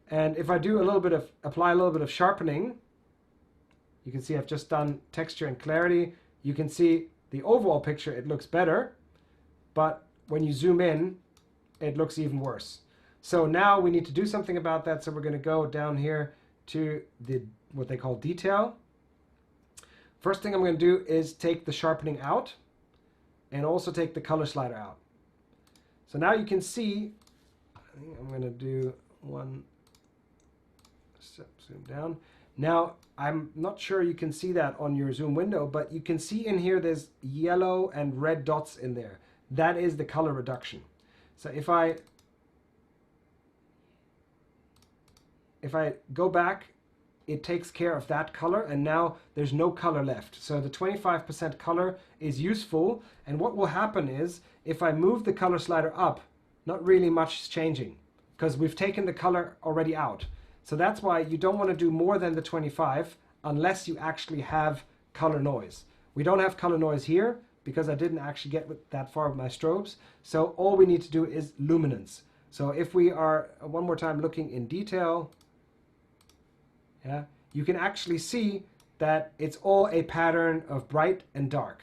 And if I do apply a little bit of sharpening, you can see I've just done texture and clarity. You can see the overall picture, it looks better, but when you zoom in, it looks even worse. So now we need to do something about that. So we're going to go down here to what they call detail. First thing I'm going to do is take the sharpening out, and also take the color slider out. So now you can see, I think I'm going to do one step, zoom down. Now I'm not sure you can see that on your zoom window, but you can see in here there's yellow and red dots in there. That is the color reduction. So if I go back, it takes care of that color, and now there's no color left. So the 25% color is useful, and what will happen is if I move the color slider up, not really much is changing because we've taken the color already out. So that's why you don't want to do more than the 25 unless you actually have color noise. We don't have color noise here because I didn't actually get that far with my strobes. So all we need to do is luminance. So if we are one more time looking in detail, yeah, you can actually see that it's all a pattern of bright and dark.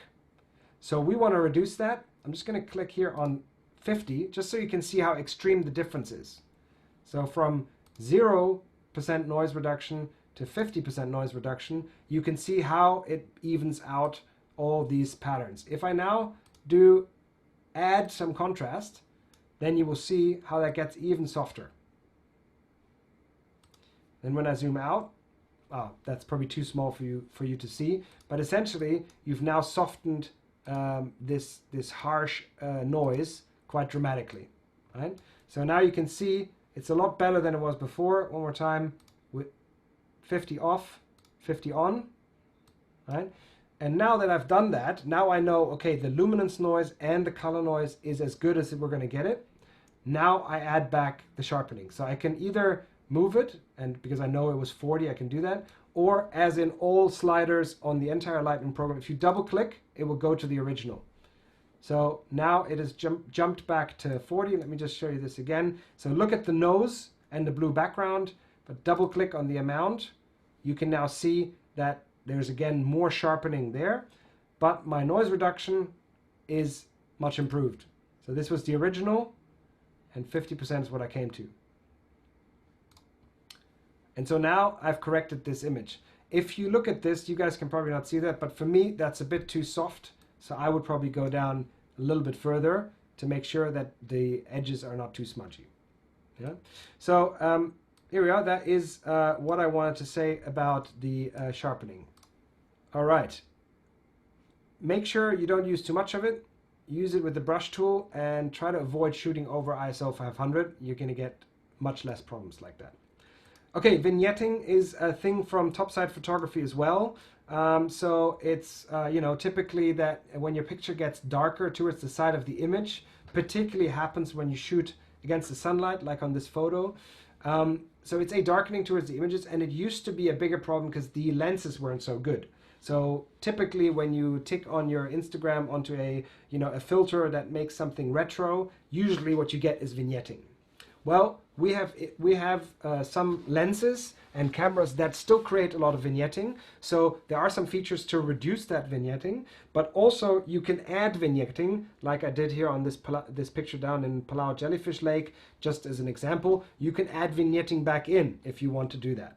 So we want to reduce that. I'm just going to click here on 50 just so you can see how extreme the difference is. So from 0% noise reduction to 50% noise reduction, you can see how it evens out all these patterns. If I now do add some contrast, then you will see how that gets even softer. Then when I zoom out, that's probably too small for you to see, but essentially you've now softened this harsh noise quite dramatically, right? So now you can see it's a lot better than it was before. One more time, with 50 off, 50 on, right? And now that I've done that, now I know, okay, the luminance noise and the color noise is as good as we're going to get it. Now I add back the sharpening. So I can either move it, and because I know it was 40, I can do that, or as in all sliders on the entire Lightroom program, if you double click, it will go to the original. So now it has jumped back to 40. Let me just show you this again. So look at the nose and the blue background, but double click on the amount. You can now see that there's again more sharpening there, but my noise reduction is much improved. So this was the original, and 50% is what I came to. And so now I've corrected this image. If you look at this, you guys can probably not see that, but for me, that's a bit too soft. So I would probably go down a little bit further to make sure that the edges are not too smudgy. Yeah. So here we are. That is what I wanted to say about the sharpening. All right. Make sure you don't use too much of it. Use it with the brush tool and try to avoid shooting over ISO 500. You're going to get much less problems like that. Okay, vignetting is a thing from topside photography as well. So it's, you know, typically that when your picture gets darker towards the side of the image, particularly happens when you shoot against the sunlight, like on this photo. So it's a darkening towards the images, and it used to be a bigger problem because the lenses weren't so good. So typically when you tick on your Instagram onto a, you know, a filter that makes something retro, usually what you get is vignetting. Well, we have some lenses and cameras that still create a lot of vignetting. So there are some features to reduce that vignetting, but also you can add vignetting, like I did here on this picture down in Palau Jellyfish Lake, just as an example. You can add vignetting back in if you want to do that.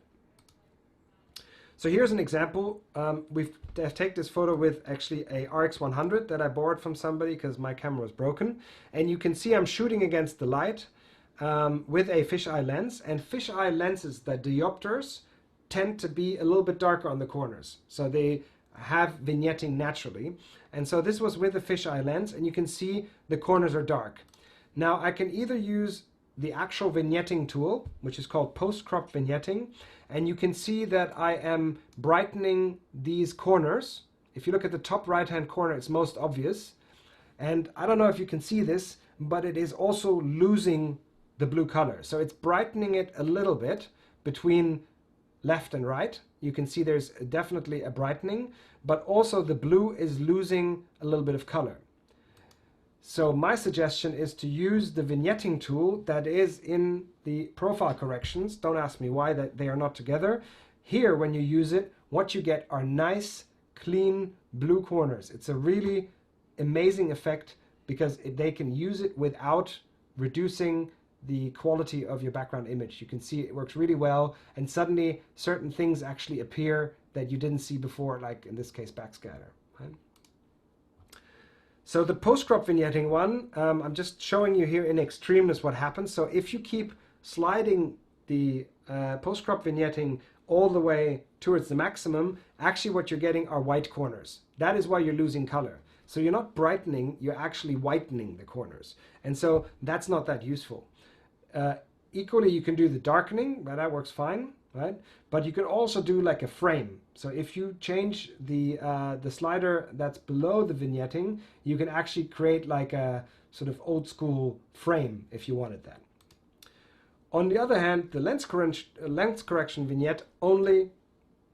So here's an example. I've taken this photo with actually a RX100 that I borrowed from somebody because my camera was broken. And you can see I'm shooting against the light with a fisheye lens. And fisheye lenses, the diopters, tend to be a little bit darker on the corners. So they have vignetting naturally. And so this was with a fisheye lens, and you can see the corners are dark. Now I can either use the actual vignetting tool, which is called post-crop vignetting, and you can see that I am brightening these corners. If you look at the top right-hand corner, it's most obvious. And I don't know if you can see this, but it is also losing the blue color. So it's brightening it a little bit between left and right. You can see there's definitely a brightening, but also the blue is losing a little bit of color. So my suggestion is to use the vignetting tool that is in the profile corrections. Don't ask me why that they are not together. Here, when you use it, what you get are nice, clean blue corners. It's a really amazing effect because they can use it without reducing the quality of your background image. You can see it works really well, and suddenly certain things actually appear that you didn't see before, like in this case backscatter. Right? So the post-crop vignetting one, I'm just showing you here in extremeness what happens. So if you keep sliding the post-crop vignetting all the way towards the maximum, actually what you're getting are white corners. That is why you're losing color. So you're not brightening, you're actually whitening the corners. And so that's not that useful. Equally, you can do the darkening, but that works fine, right? But you can also do like a frame. So if you change the slider that's below the vignetting, you can actually create like a sort of old school frame if you wanted that. On the other hand, the lens correction vignette only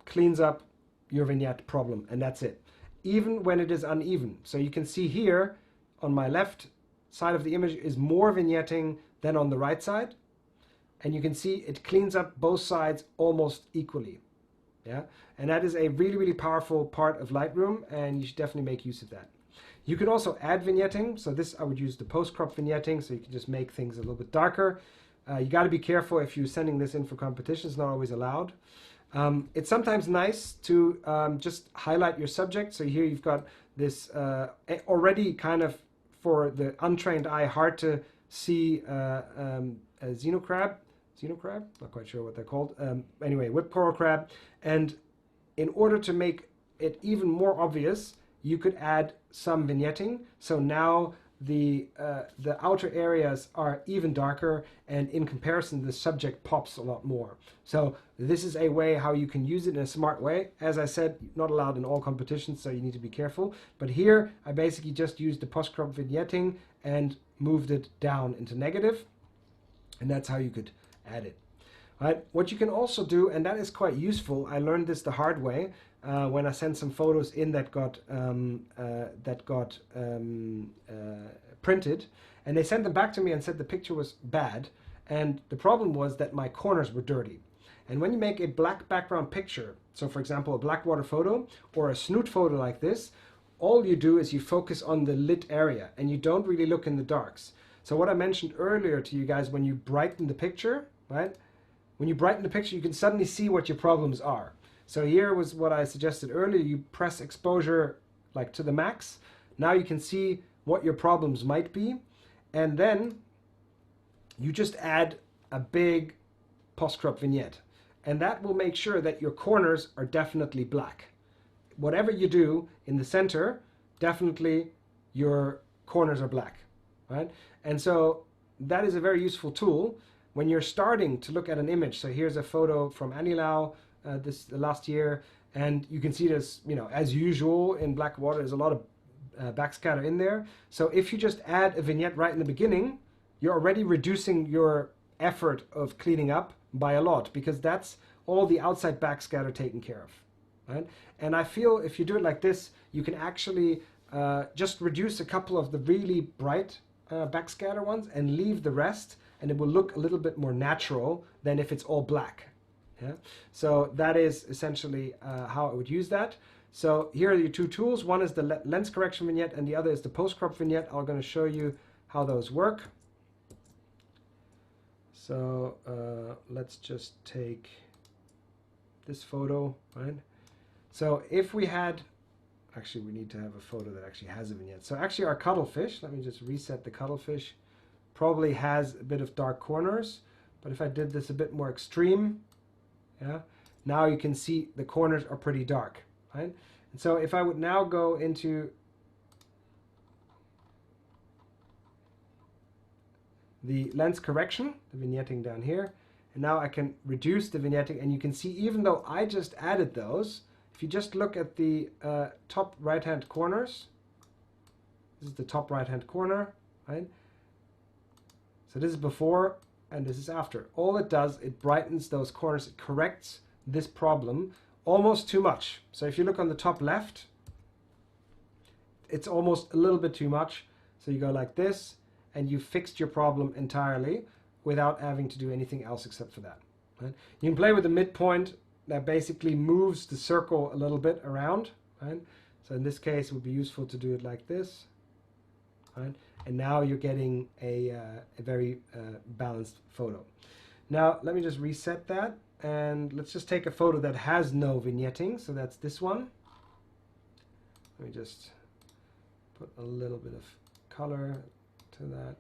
cleans up your vignette problem, and that's it. Even when it is uneven. So you can see here on my left side of the image is more vignetting than on the right side. And you can see it cleans up both sides almost equally. Yeah, and that is a really, really powerful part of Lightroom, and you should definitely make use of that. You can also add vignetting. So this, I would use the post-crop vignetting, so you can just make things a little bit darker. You got to be careful if you're sending this in for competition. It's not always allowed. It's sometimes nice to just highlight your subject. So here you've got this already kind of, for the untrained eye, hard to see a xenocrab. Xenocrab? Not quite sure what they're called. Anyway, whip coral crab. And in order to make it even more obvious, you could add some vignetting. So now the outer areas are even darker, and in comparison the subject pops a lot more. So this is a way how you can use it in a smart way. As I said, not allowed in all competitions, so you need to be careful. But here I basically just used the post-crop vignetting and moved it down into negative, and that's how you could add it. Right? What you can also do, and that is quite useful, I learned this the hard way when I sent some photos in that got printed, and they sent them back to me and said the picture was bad, and the problem was that my corners were dirty. And when you make a black background picture, so for example a black water photo or a snoot photo like this, all you do is you focus on the lit area and you don't really look in the darks. So what I mentioned earlier to you guys, when you brighten the picture, right? When you brighten the picture, you can suddenly see what your problems are. So here was what I suggested earlier. You press exposure like to the max. Now you can see what your problems might be. And then you just add a big post-crop vignette. And that will make sure that your corners are definitely black. Whatever you do in the center, definitely your corners are black, right? And so that is a very useful tool when you're starting to look at an image. So here's a photo from Anilau last year, and you can see this, you know, as usual in black water, there's a lot of backscatter in there. So if you just add a vignette right in the beginning, you're already reducing your effort of cleaning up by a lot, because that's all the outside backscatter taken care of, right? And I feel if you do it like this, you can actually just reduce a couple of the really bright backscatter ones and leave the rest, and it will look a little bit more natural than if it's all black. Yeah? So that is essentially how I would use that. So here are your two tools. One is the lens correction vignette and the other is the post-crop vignette. I'm going to show you how those work. So let's just take this photo, right? So if we had, actually we need to have a photo that actually has a vignette. So actually our cuttlefish, let me just reset the cuttlefish, probably has a bit of dark corners, but if I did this a bit more extreme, yeah, now you can see the corners are pretty dark, right? And so if I would now go into the lens correction, the vignetting down here, and now I can reduce the vignetting, and you can see even though I just added those, if you just look at the top right hand corners, this is the top right hand corner, right? So this is before and this is after. All it does, it brightens those corners, it corrects this problem almost too much. So if you look on the top left, it's almost a little bit too much. So you go like this and you fixed your problem entirely without having to do anything else except for that. Right? You can play with the midpoint that basically moves the circle a little bit around. Right? So in this case, it would be useful to do it like this. Right? And now you're getting a very balanced photo. Now let me just reset that, and let's just take a photo that has no vignetting. So that's this one. Let me just put a little bit of color to that.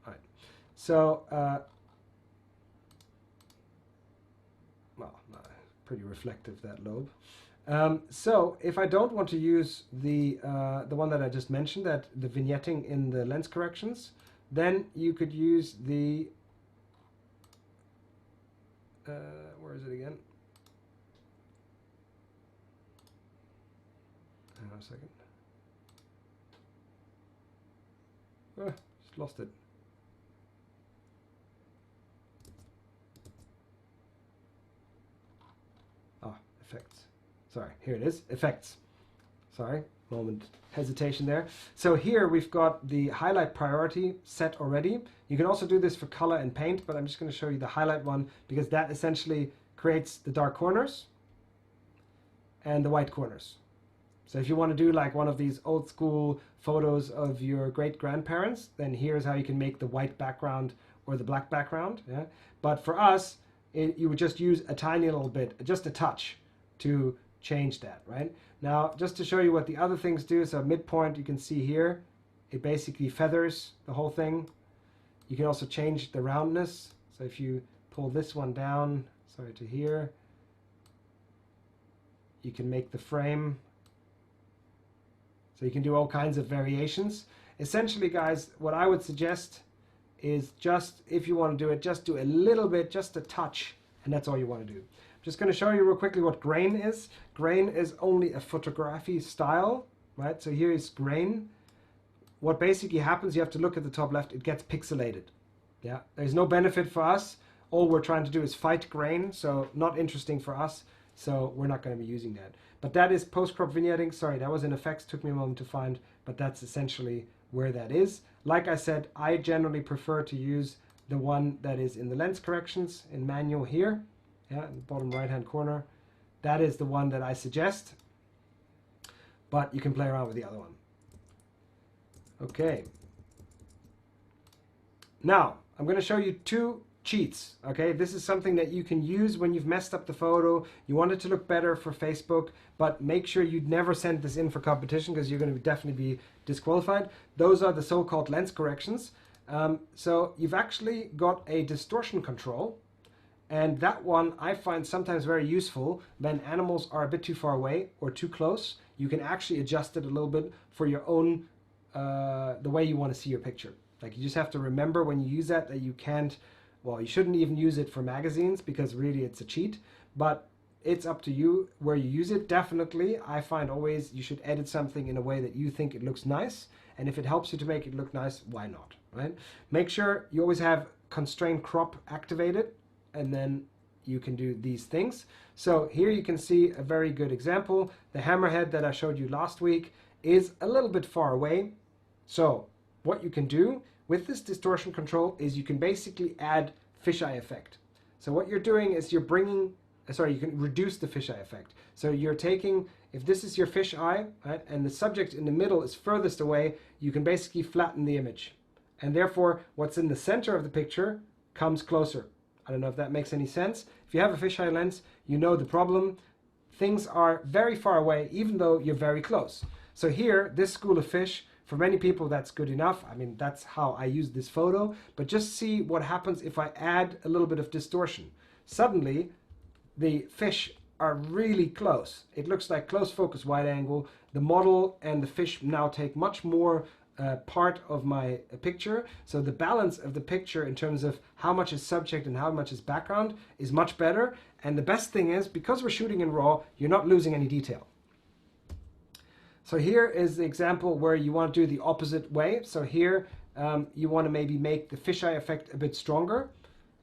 All right. So well, pretty reflective, that lobe. So if I don't want to use the one that I just mentioned, that the vignetting in the lens corrections, then you could use the where is it again? Hang on a second. Just lost it. Effects. Sorry, here it is, effects. Sorry, moment hesitation there. So here we've got the highlight priority set already. You can also do this for color and paint, but I'm just going to show you the highlight one because that essentially creates the dark corners and the white corners. So if you want to do like one of these old school photos of your great grandparents, then here's how you can make the white background or the black background. Yeah? But for us, you would just use a tiny little bit, just a touch, to change that, right? Now, just to show you what the other things do, so midpoint, you can see here, it basically feathers the whole thing. You can also change the roundness. So if you pull this one down, sorry, to here, you can make the frame. So you can do all kinds of variations. Essentially, guys, what I would suggest is just, if you want to do it, just do a little bit, just a touch, and that's all you want to do. I'm just going to show you real quickly what grain is. Grain is only a photography style, right? So here is grain. What basically happens, you have to look at the top left, it gets pixelated. Yeah, there's no benefit for us all we're trying to do is fight grain, so not interesting for us, so we're not going to be using that. But that is post-crop vignetting. Sorry, that was in effects, took me a moment to find, but that's essentially where that is. Like I said, I generally prefer to use the one that is in the lens corrections in manual here, yeah, in the bottom right hand corner. That is the one that I suggest, but you can play around with the other one. Okay. Now, I'm going to show you two cheats. Okay, this is something that you can use when you've messed up the photo, you want it to look better for Facebook, but make sure you never send this in for competition because you're going to definitely be disqualified. Those are the so-called lens corrections. So you've actually got a distortion control, and that one I find sometimes very useful when animals are a bit too far away or too close. You can actually adjust it a little bit for your own, the way you want to see your picture. Like, you just have to remember when you use that you can't, well, you shouldn't even use it for magazines because really it's a cheat, but it's up to you where you use it. Definitely, I find always you should edit something in a way that you think it looks nice, and if it helps you to make it look nice, why not, right? Make sure you always have constraint crop activated, and then you can do these things. So here you can see a very good example. The hammerhead that I showed you last week is a little bit far away. So what you can do with this distortion control is you can basically add fisheye effect. So what you're doing is you're bringing, sorry, you can reduce the fisheye effect. So you're taking, if this is your fisheye, right, and the subject in the middle is furthest away, you can basically flatten the image. And therefore, what's in the center of the picture comes closer. I don't know if that makes any sense. If you have a fisheye lens, you know the problem. Things are very far away, even though you're very close. So here, this school of fish, for many people, that's good enough. I mean, that's how I use this photo. But just see what happens if I add a little bit of distortion. Suddenly, the fish are really close. It looks like close focus wide angle. The model and the fish now take much more part of my picture. So the balance of the picture in terms of how much is subject and how much is background is much better. And the best thing is, because we're shooting in RAW, you're not losing any detail. So here is the example where you want to do the opposite way. So here you want to maybe make the fisheye effect a bit stronger.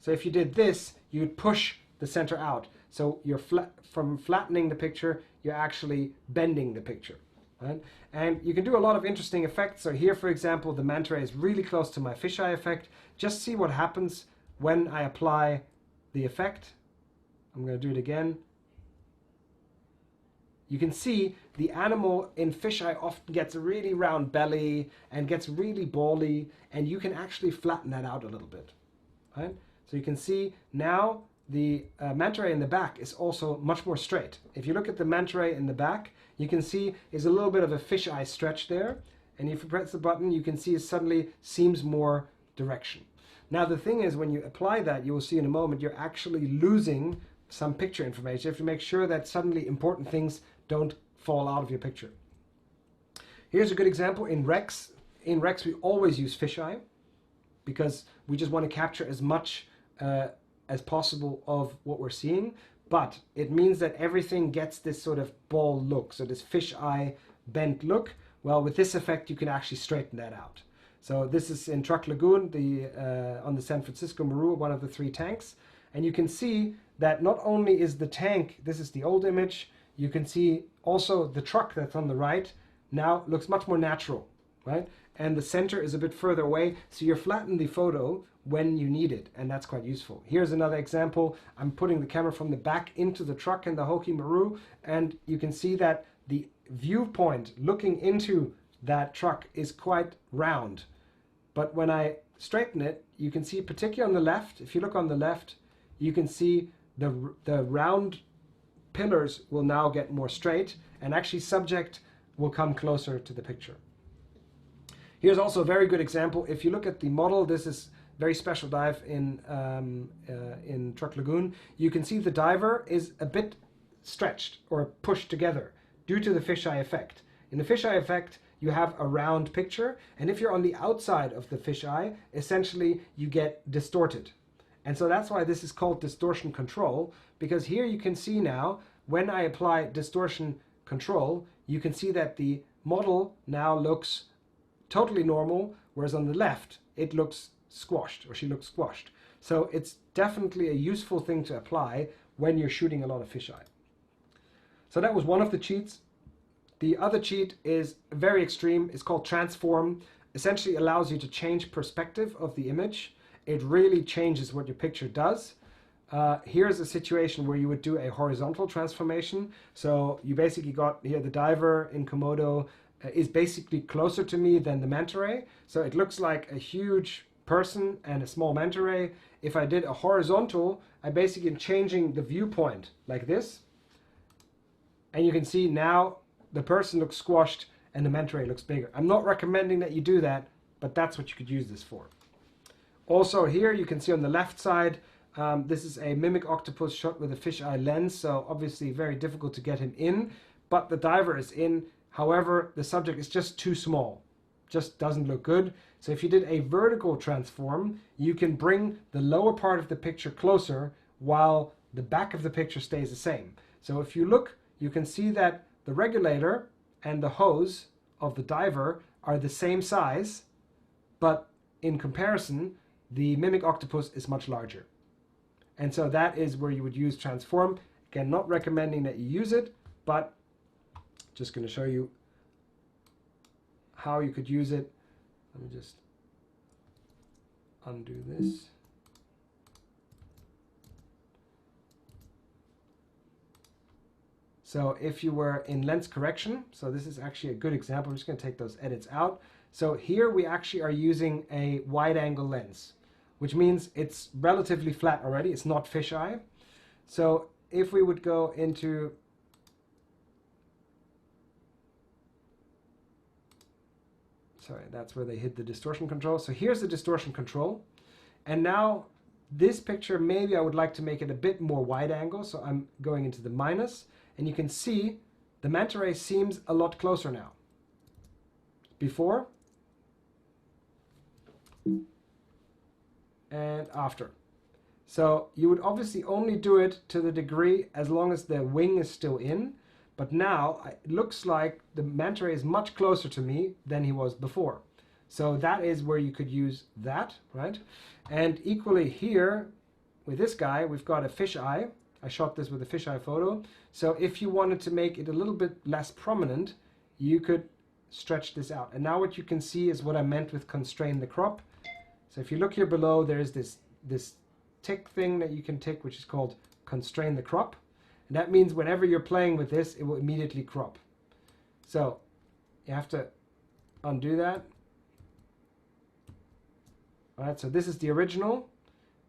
So if you did this, you'd push the center out. So you're from flattening the picture, you're actually bending the picture. Right? And you can do a lot of interesting effects. So here, for example, the manta ray is really close to my fisheye effect. Just see what happens when I apply the effect. I'm going to do it again. You can see the animal in fisheye often gets a really round belly and gets really bally, and you can actually flatten that out a little bit. Right? So you can see now the manta ray in the back is also much more straight. If you look at the manta ray in the back, you can see is a little bit of a fisheye stretch there, and if you press the button, you can see it suddenly seems more direction. Now the thing is, when you apply that, you will see in a moment, you're actually losing some picture information. You have to make sure that suddenly important things don't fall out of your picture. Here's a good example in Rex. In Rex, we always use fisheye because we just want to capture as much as possible of what we're seeing, but it means that everything gets this sort of ball look, so this fisheye bent look. Well, with this effect, you can actually straighten that out. So this is in Truck Lagoon, on the San Francisco Maru, one of the 3 tanks, and you can see that not only is the tank, this is the old image, you can see also the truck that's on the right now looks much more natural, right? And the center is a bit further away, so you're flattening the photo when you need it, and that's quite useful. Here's another example. I'm putting the camera from the back into the truck in the Hoki Maru, and you can see that the viewpoint looking into that truck is quite round. But when I straighten it, you can see, particularly on the left, if you look on the left, you can see the round pillars will now get more straight, and actually subject will come closer to the picture. Here's also a very good example. If you look at the model, this is very special dive in Truck Lagoon. You can see the diver is a bit stretched or pushed together due to the fisheye effect. In the fisheye effect, you have a round picture, and if you're on the outside of the fisheye, essentially you get distorted. And so that's why this is called distortion control, because here you can see now, when I apply distortion control, you can see that the model now looks totally normal, whereas on the left, it looks squashed, or she looks squashed. So it's definitely a useful thing to apply when you're shooting a lot of fisheye. So that was one of the cheats. The other cheat is very extreme. It's called transform. Essentially allows you to change perspective of the image. It really changes what your picture does. Here's a situation where you would do a horizontal transformation. So you basically got here the diver in Komodo is basically closer to me than the manta ray. So it looks like a huge person and a small manta ray. If I did a horizontal, I basically am changing the viewpoint like this. And you can see now the person looks squashed and the manta ray looks bigger. I'm not recommending that you do that, but that's what you could use this for. Also here you can see on the left side, this is a mimic octopus shot with a fisheye lens, so obviously very difficult to get him in, but the diver is in. However, the subject is just too small, just doesn't look good. So if you did a vertical transform, you can bring the lower part of the picture closer while the back of the picture stays the same. So if you look, you can see that the regulator and the hose of the diver are the same size, but in comparison, the mimic octopus is much larger. And so that is where you would use transform. Again, not recommending that you use it, but just going to show you how you could use it. Let me just undo this. So if you were in lens correction, so this is actually a good example. I'm just going to take those edits out. So here we actually are using a wide angle lens, which means it's relatively flat already. It's not fisheye. So if we would go into sorry, that's where they hit the distortion control. So here's the distortion control. And now this picture, maybe I would like to make it a bit more wide angle. So I'm going into the minus, and you can see the manta ray seems a lot closer now. Before and after. So you would obviously only do it to the degree as long as the wing is still in. But now it looks like the manta ray is much closer to me than he was before. So that is where you could use that, right? And equally here with this guy, we've got a fisheye. I shot this with a fisheye photo. So if you wanted to make it a little bit less prominent, you could stretch this out. And now what you can see is what I meant with constrain the crop. So if you look here below, there's this tick thing that you can tick, which is called constrain the crop. And that means whenever you're playing with this, it will immediately crop. So you have to undo that. All right, so this is the original.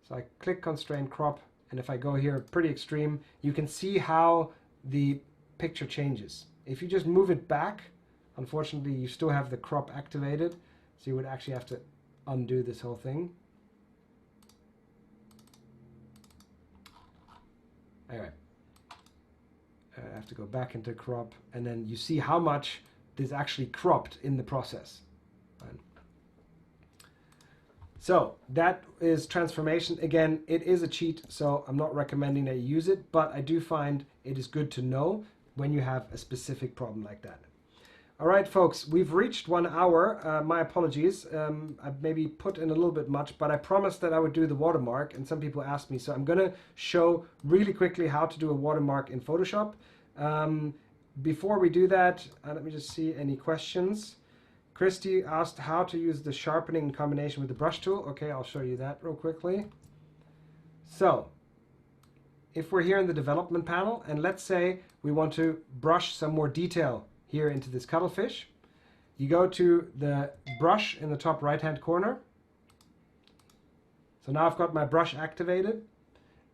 So I click constrain crop, and if I go here pretty extreme, you can see how the picture changes. If you just move it back, unfortunately you still have the crop activated, so you would actually have to undo this whole thing. Anyway, I have to go back into crop, and then you see how much this actually cropped in the process. Right. So that is transformation. Again, it is a cheat, so I'm not recommending that you use it, but I do find it is good to know when you have a specific problem like that. All right, folks, we've reached 1 hour. My apologies. I've maybe put in a little bit much, but I promised that I would do the watermark, and some people asked me. So I'm going to show really quickly how to do a watermark in Photoshop. Before we do that, let me just see any questions. Christy asked how to use the sharpening in combination with the brush tool. Okay, I'll show you that real quickly. So if we're here in the development panel, and let's say we want to brush some more detail here into this cuttlefish, you go to the brush in the top right hand corner. So now I've got my brush activated,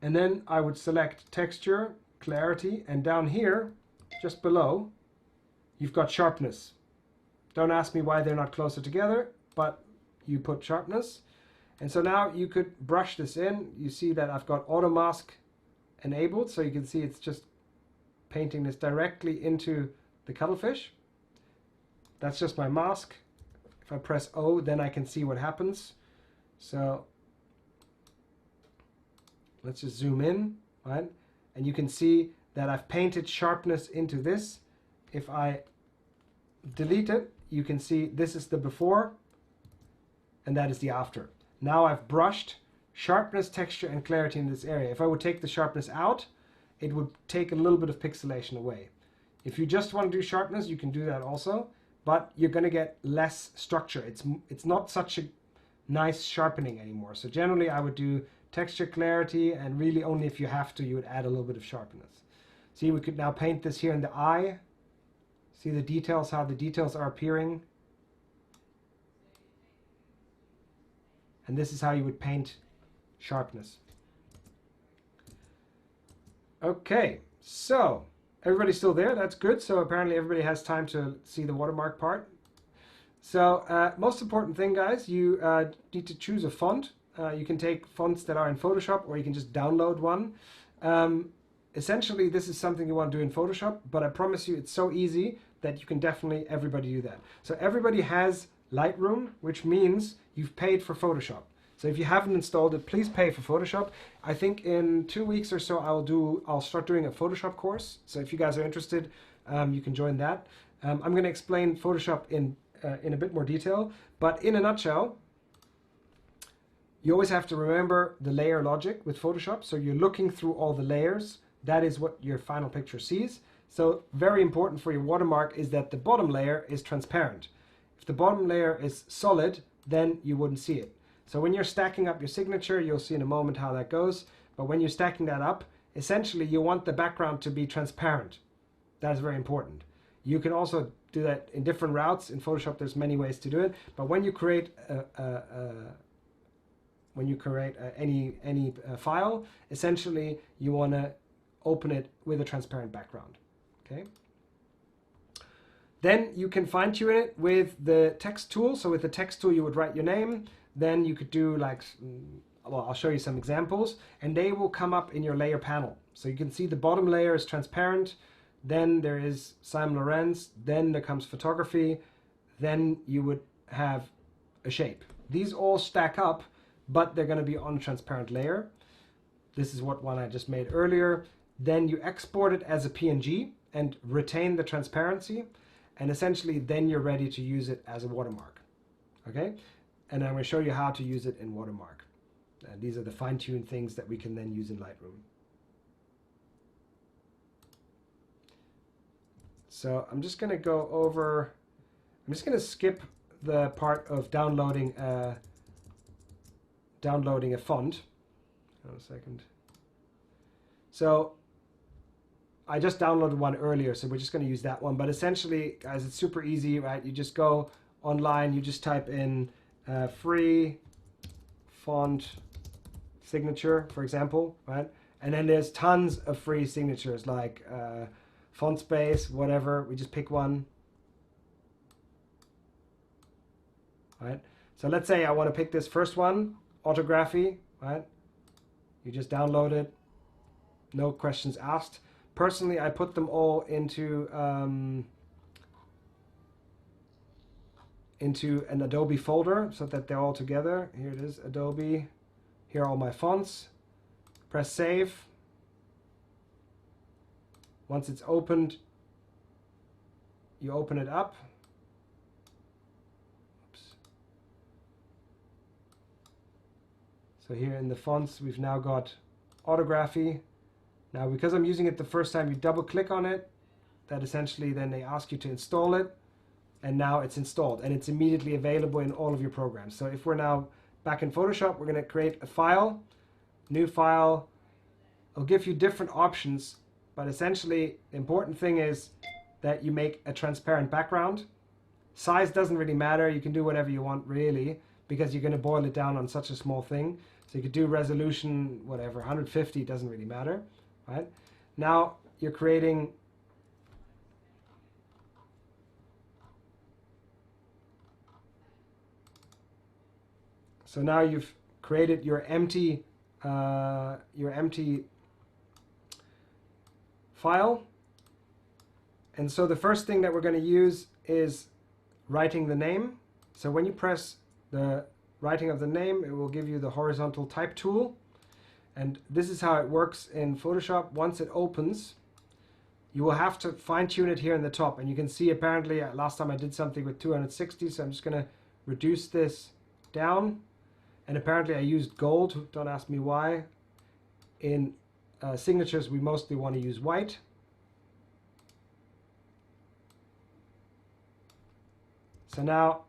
and then I would select texture, clarity, and down here just below you've got sharpness. Don't ask me why they're not closer together, but you put sharpness. And so now you could brush this in. You see that I've got auto mask enabled, so you can see it's just painting this directly into the cuttlefish. That's just my mask. If I press O, then I can see what happens. So let's just zoom in, right? And you can see that I've painted sharpness into this. If I delete it, you can see this is the before and that is the after. Now I've brushed sharpness, texture, and clarity in this area. If I would take the sharpness out, it would take a little bit of pixelation away. If you just want to do sharpness, you can do that also, but you're going to get less structure. It's not such a nice sharpening anymore. So generally I would do texture, clarity, and really only if you have to, you would add a little bit of sharpness. See, we could now paint this here in the eye. See the details, how the details are appearing. And this is how you would paint sharpness. Okay, so everybody's still there. That's good. So apparently everybody has time to see the watermark part. So most important thing, guys, you need to choose a font. You can take fonts that are in Photoshop, or you can just download one. Essentially, this is something you want to do in Photoshop, but I promise you it's so easy that you can definitely, everybody do that. So everybody has Lightroom, which means you've paid for Photoshop. So if you haven't installed it, please pay for Photoshop. I think in 2 weeks or so I'll start doing a Photoshop course. So if you guys are interested, you can join that. I'm going to explain Photoshop in a bit more detail, but in a nutshell, you always have to remember the layer logic with Photoshop. So you're looking through all the layers. That is what your final picture sees. So very important for your watermark is that the bottom layer is transparent. If the bottom layer is solid, then you wouldn't see it. So when you're stacking up your signature, you'll see in a moment how that goes. But when you're stacking that up, essentially you want the background to be transparent. That is very important. You can also do that in different routes. In Photoshop, there's many ways to do it. But when you create any file, essentially you want to open it with a transparent background. Okay. Then you can fine tune it with the text tool. So with the text tool, you would write your name. Then you could do like, well, I'll show you some examples, and they will come up in your layer panel. So you can see the bottom layer is transparent. Then there is Simon Lorenz. Then there comes photography. Then you would have a shape. These all stack up, but they're going to be on a transparent layer. This is what one I just made earlier. Then you export it as a PNG and retain the transparency. And essentially then you're ready to use it as a watermark. Okay? And I'm going to show you how to use it in Watermark. And these are the fine-tuned things that we can then use in Lightroom. So I'm just going to go over, I'm just going to skip the part of downloading a font. Hold on a second. So I just downloaded one earlier, so we're just going to use that one. But essentially, guys, it's super easy, right? You just go online, you just type in free font signature, for example, right? And then there's tons of free signatures like font space, whatever. We just pick one, right? So let's say I want to pick this first one, autography, right? You just download it, no questions asked. Personally, I put them all into an Adobe folder so that they're all together. Here it is, Adobe. Here are all my fonts. Press save. Once it's opened, you open it up. Oops. So here in the fonts, we've now got autography. Now, because I'm using it the first time, you double click on it. That essentially then they ask you to install it. And now it's installed and it's immediately available in all of your programs. So if we're now back in Photoshop, we're going to create a file, new file. It'll give you different options, but essentially the important thing is that you make a transparent background. Size doesn't really matter. You can do whatever you want really, because you're going to boil it down on such a small thing. So you could do resolution, whatever, 150, doesn't really matter, right? Now you're creating So now you've created your empty file, and so the first thing that we're going to use is writing the name. So when you press the writing of the name, it will give you the horizontal type tool, and this is how it works in Photoshop. Once it opens, you will have to fine-tune it here in the top, and you can see apparently last time I did something with 260, so I'm just going to reduce this down. and apparently I used gold, don't ask me why. In signatures we mostly want to use white. So now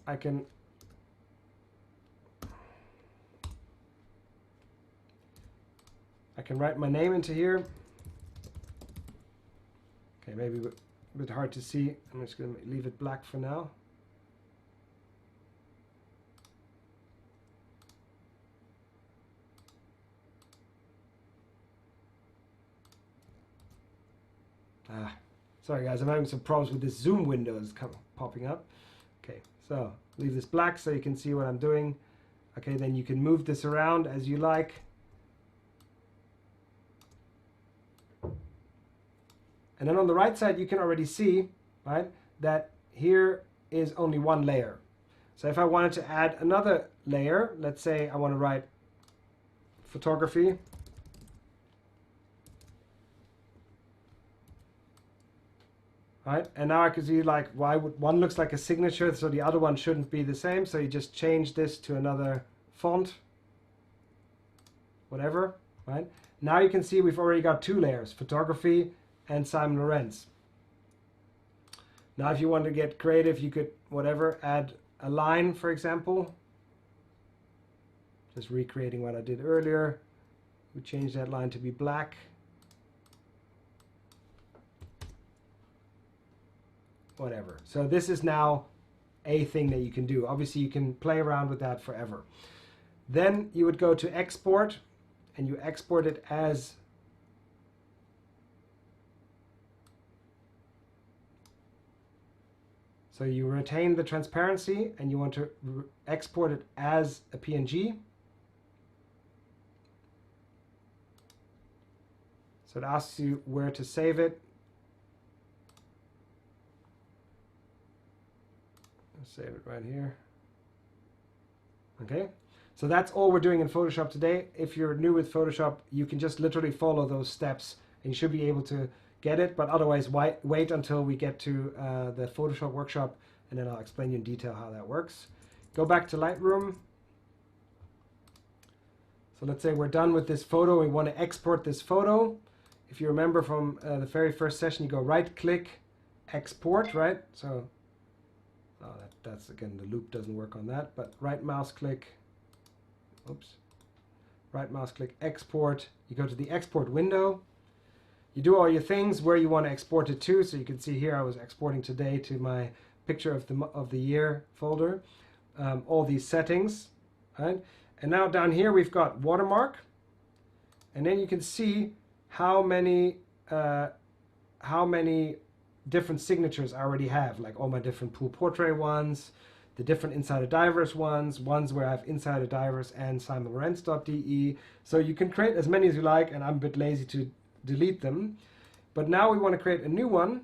I can write my name into here. Okay, maybe a bit hard to see. I'm just going to leave it black for now. Sorry guys, I'm having some problems with this zoom window that's popping up. Okay, so leave this black so you can see what I'm doing. Okay, then you can move this around as you like. And then on the right side you can already see, right, that here is only one layer. So if I wanted to add another layer, let's say I want to write photography. Right, and now I can see like why would one looks like a signature, so the other one shouldn't be the same. So you just change this to another font, whatever. Right, now you can see we've already got two layers, photography and Simon Lorenz. Now if you want to get creative, you could whatever add a line, for example. Just recreating what I did earlier. We change that line to be black. Whatever. So this is now a thing that you can do. Obviously you can play around with that forever. Then you would go to export and you export it as so you retain the transparency and you want to export it as a PNG. So it asks you where to save it. Save it right here. Okay, so that's all we're doing in Photoshop today. If you're new with Photoshop, you can just literally follow those steps and you should be able to get it, but otherwise wait until we get to the Photoshop workshop and then I'll explain you in detail how that works. Go back to Lightroom. So let's say we're done with this photo, we want to export this photo. If you remember from the very first session, you go right click, export, right? So that's again, the loop doesn't work on that, but right mouse click, oops, right mouse click, export. You go to the export window. You do all your things where you want to export it to. So you can see here I was exporting today to my picture of the year folder. All these settings, right? And now down here we've got watermark, and then you can see how many different signatures I already have, like all my different pool portrait ones, the different Insider Divers ones where I have Insider Divers and simonlorenz.de. So you can create as many as you like, and I'm a bit lazy to delete them. But now we want to create a new one.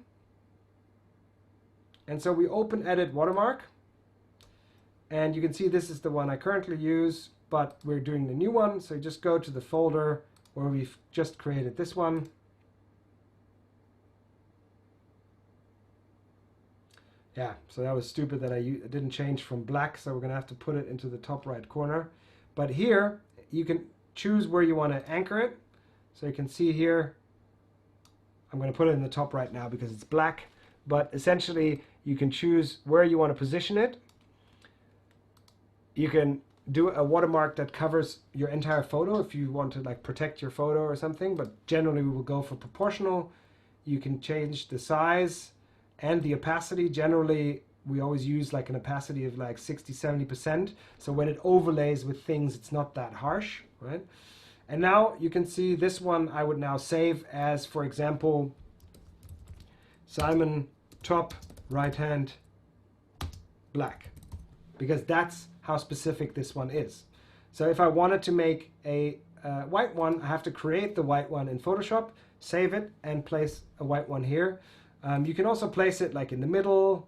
And so we open Edit Watermark. And you can see this is the one I currently use, but we're doing the new one. So you just go to the folder where we've just created this one. Yeah, so that was stupid that I didn't change from black, so we're going to have to put it into the top right corner. But here, you can choose where you want to anchor it. So you can see here, I'm going to put it in the top right now because it's black. But essentially, you can choose where you want to position it. You can do a watermark that covers your entire photo if you want to like protect your photo or something. But generally, we will go for proportional. You can change the size and the opacity. Generally, we always use like an opacity of like 60–70%. So when it overlays with things, it's not that harsh, right? And now you can see this one I would now save as, for example, Simon top right hand black, because that's how specific this one is. So if I wanted to make a white one, I have to create the white one in Photoshop, save it, and place a white one here. You can also place it like in the middle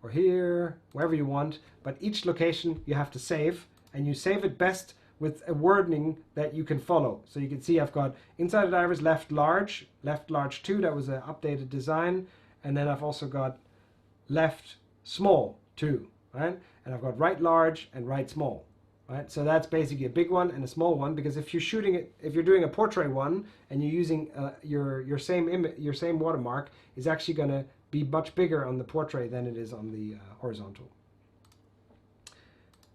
or here, wherever you want, but each location you have to save, and you save it best with a wording that you can follow. So you can see I've got Insider Divers left large 2, that was an updated design, and then I've also got left small 2, right? And I've got right large and right small. right? So that's basically a big one and a small one, because if you're shooting it, if you're doing a portrait one and you're using your same watermark, is actually going to be much bigger on the portrait than it is on the horizontal.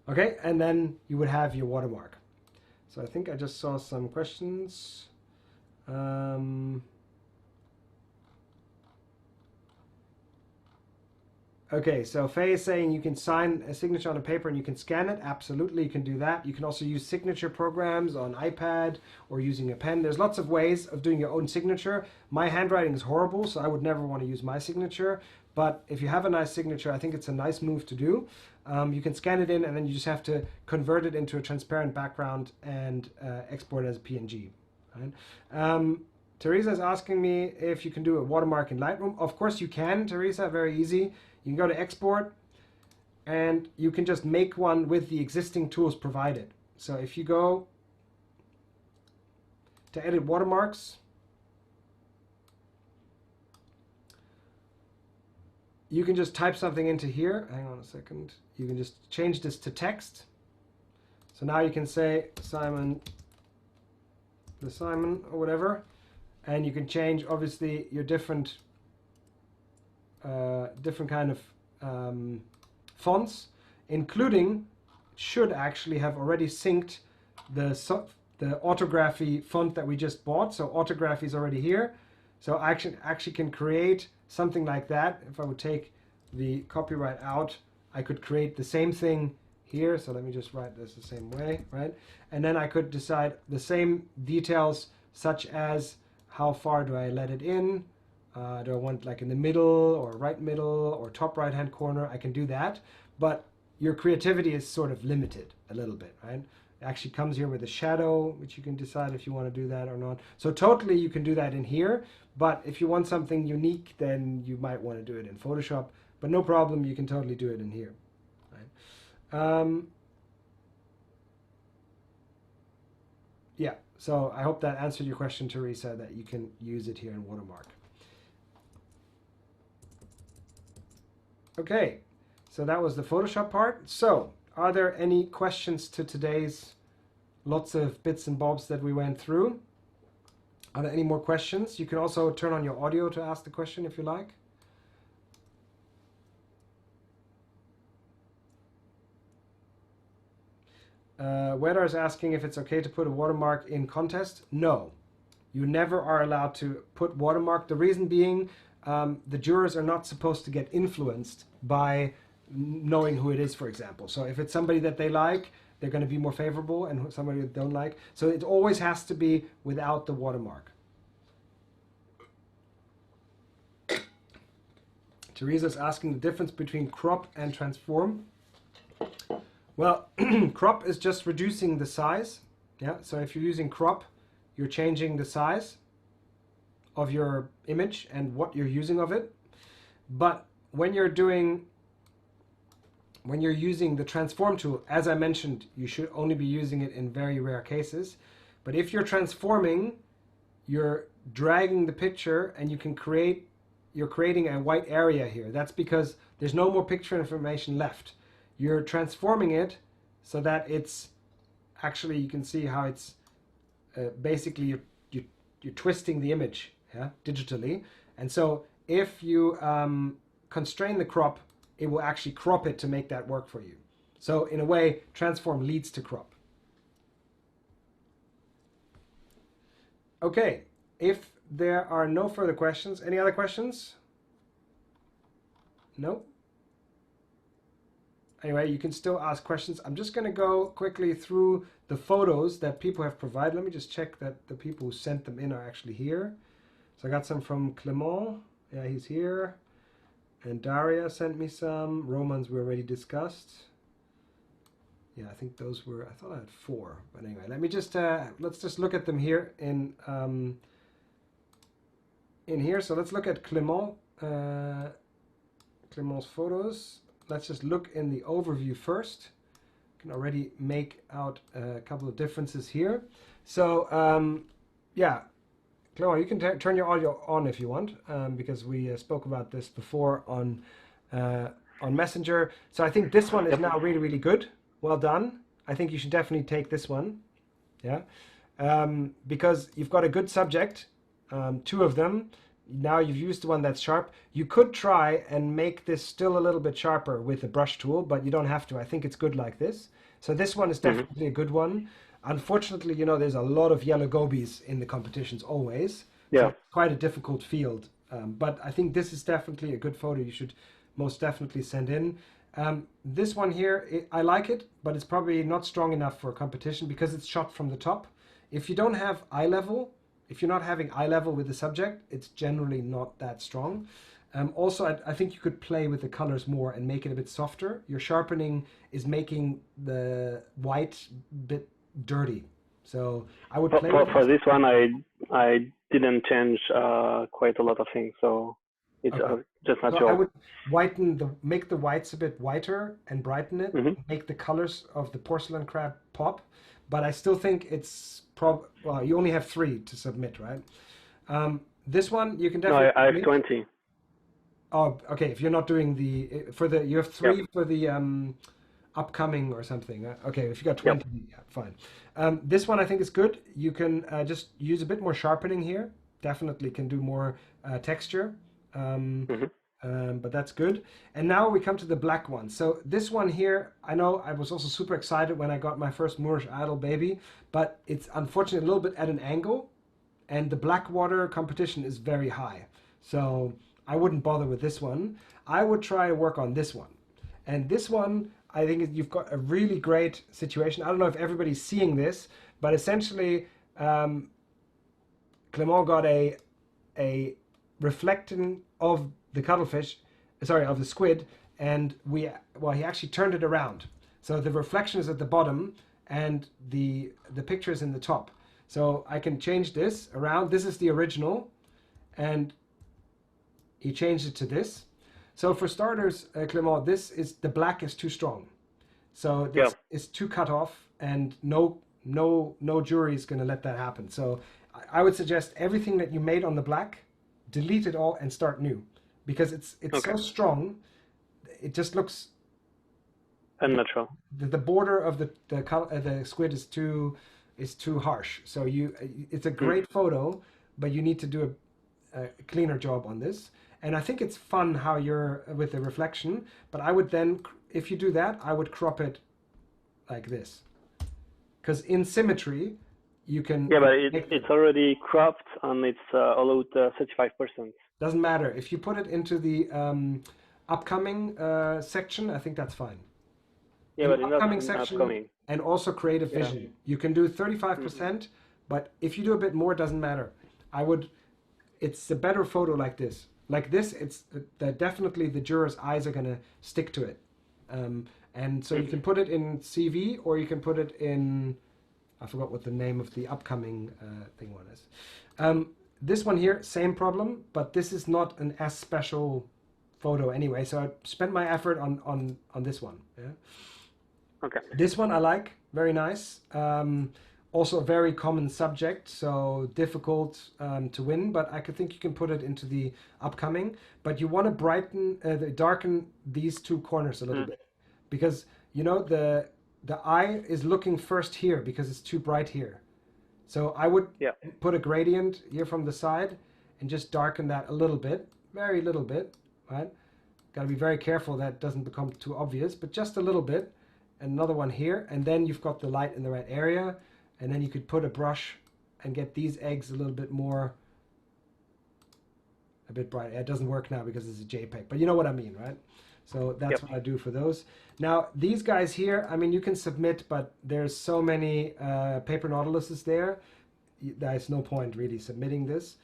Okay, and then you would have your watermark. So I think I just saw some questions. Okay, so Faye is saying you can sign a signature on a paper and you can scan it. Absolutely, you can do that. You can also use signature programs on iPad or using a pen. There's lots of ways of doing your own signature. My handwriting is horrible, so I would never want to use my signature. But if you have a nice signature, I think it's a nice move to do. You can scan it in, and then you just have to convert it into a transparent background and export it as a PNG. Right? Teresa is asking me if you can do a watermark in Lightroom. Of course you can, Teresa, very easy. You can go to export and you can just make one with the existing tools provided. So if you go to edit watermarks, you can just type something into here. Hang on a second. You can just change this to text. So now you can say Simon, the Simon or whatever, and you can change obviously your different kind of fonts, including, should actually have already synced the autography font that we just bought. So autography is already here. So I actually can create something like that. If I would take the copyright out, I could create the same thing here. So let me just write this the same way, right? And then I could decide the same details, such as how far do I let it in? Do I want like in the middle or right middle or top right hand corner? I can do that, but your creativity is sort of limited a little bit, right? It actually comes here with a shadow, which you can decide if you want to do that or not. So totally you can do that in here, but if you want something unique, then you might want to do it in Photoshop, but no problem, you can totally do it in here, right? Yeah, so I hope that answered your question, Teresa, that you can use it here in Watermark. Okay, so that was the Photoshop part. So, are there any questions to today's lots of bits and bobs that we went through? Are there any more questions? You can also turn on your audio to ask the question if you like. Wedder is asking if it's okay to put a watermark in contest. No, you never are allowed to put watermark. The reason being, the jurors are not supposed to get influenced by knowing who it is, for example. So if it's somebody that they like, they're going to be more favorable, and somebody that they don't like. So it always has to be without the watermark. Teresa's asking the difference between crop and transform. Well, crop is just reducing the size. Yeah, so if you're using crop, you're changing the size of your image and what you're using of it. But when you're using the transform tool, as I mentioned, you should only be using it in very rare cases. But if you're transforming, you're dragging the picture and you're creating a white area here. That's because there's no more picture information left. You're transforming it so that it's actually, you can see how it's basically you're twisting the image, yeah, digitally. And so if you constrain the crop, it will actually crop it to make that work for you. So in a way, transform leads to crop. Okay, if there are no further questions, any other questions? No? Anyway, you can still ask questions. I'm just going to go quickly through the photos that people have provided. Let me just check that the people who sent them in are actually here. So I got some from Clement. Yeah, he's here. And Daria sent me some. Romans we already discussed. Yeah, I think those were, I thought I had 4. But anyway, let me just, let's just look at them here in here. So let's look at Clement, Clement's photos. Let's just look in the overview first. You can already make out a couple of differences here. So yeah, Clement, you can turn your audio on if you want, because we spoke about this before on Messenger. So I think this one is now really, really good. Well done. I think you should definitely take this one. Yeah, because you've got a good subject, two of them. Now you've used the one that's sharp. You could try and make this still a little bit sharper with the brush tool, but you don't have to. I think it's good like this. So this one is definitely a good one. Unfortunately, you know, there's a lot of yellow gobies in the competitions always. Yeah. So it's quite a difficult field. But I think this is definitely a good photo you should most definitely send in. This one here, I like it, but it's probably not strong enough for a competition because it's shot from the top. If you don't have eye level, if you're not having eye level with the subject, it's generally not that strong. Also, I think you could play with the colors more and make it a bit softer. Your sharpening is making the white bit dirty. So I would play for this one, I didn't change quite a lot of things, so it's just natural. So I would make the whites a bit whiter and brighten it, make the colors of the porcelain crab pop. But I still think it's well, you only have 3 to submit, right? This one you can definitely. No, I have 20. Oh, okay. If you're not doing you have 3 for the upcoming or something. Okay, if you got 20, yeah, fine. This one I think is good. You can just use a bit more sharpening here. Definitely can do more texture. But that's good. And now we come to the black one. So this one here, I know I was also super excited when I got my first Moorish Idol baby, but it's unfortunately a little bit at an angle, and the Blackwater competition is very high. So I wouldn't bother with this one. I would try to work on this one. And this one, I think you've got a really great situation. I don't know if everybody's seeing this, but essentially Clement got a reflecting of the cuttlefish, sorry, of the squid, and he actually turned it around. So the reflection is at the bottom and the picture is in the top. So I can change this around. This is the original, and he changed it to this. So for starters, Clement, the black is too strong. So this is too cut off, and no jury is going to let that happen. So I would suggest everything that you made on the black, delete it all and start new, because it's so strong, it just looks unnatural. The border of the squid is too harsh. So it's a great photo, but you need to do a cleaner job on this. And I think it's fun how you're with the reflection, but I would then, if you do that, I would crop it like this, because in symmetry you can. Yeah, but it's already cropped and it's allowed 35%. Doesn't matter. If you put it into the upcoming section, I think that's fine. Yeah, but in the upcoming section, and also creative vision, you can do 35%, but if you do a bit more, it doesn't matter. It's a better photo like this. Like this, it's definitely the jurors' eyes are going to stick to it. And so you can put it in CV, or you can put it in, I forgot what the name of the upcoming thing one is. This one here, same problem, but this is not an as special photo anyway. So I spent my effort on this one. Yeah. Okay. This one I like, very nice. Also a very common subject, so difficult to win, but I think you can put it into the upcoming. But you want to darken these 2 corners a little bit, because you know the eye is looking first here because it's too bright here. So I would put a gradient here from the side and just darken that a little bit, very little bit, right? Got to be very careful that it doesn't become too obvious, but just a little bit. And another one here, and then you've got the light in the right area. And then you could put a brush and get these eggs a little bit more, a bit bright. It doesn't work now because it's a JPEG, but you know what I mean, right? So that's what I do for those. Now, these guys here, I mean, you can submit, but there's so many paper nautiluses there. There's no point really submitting this.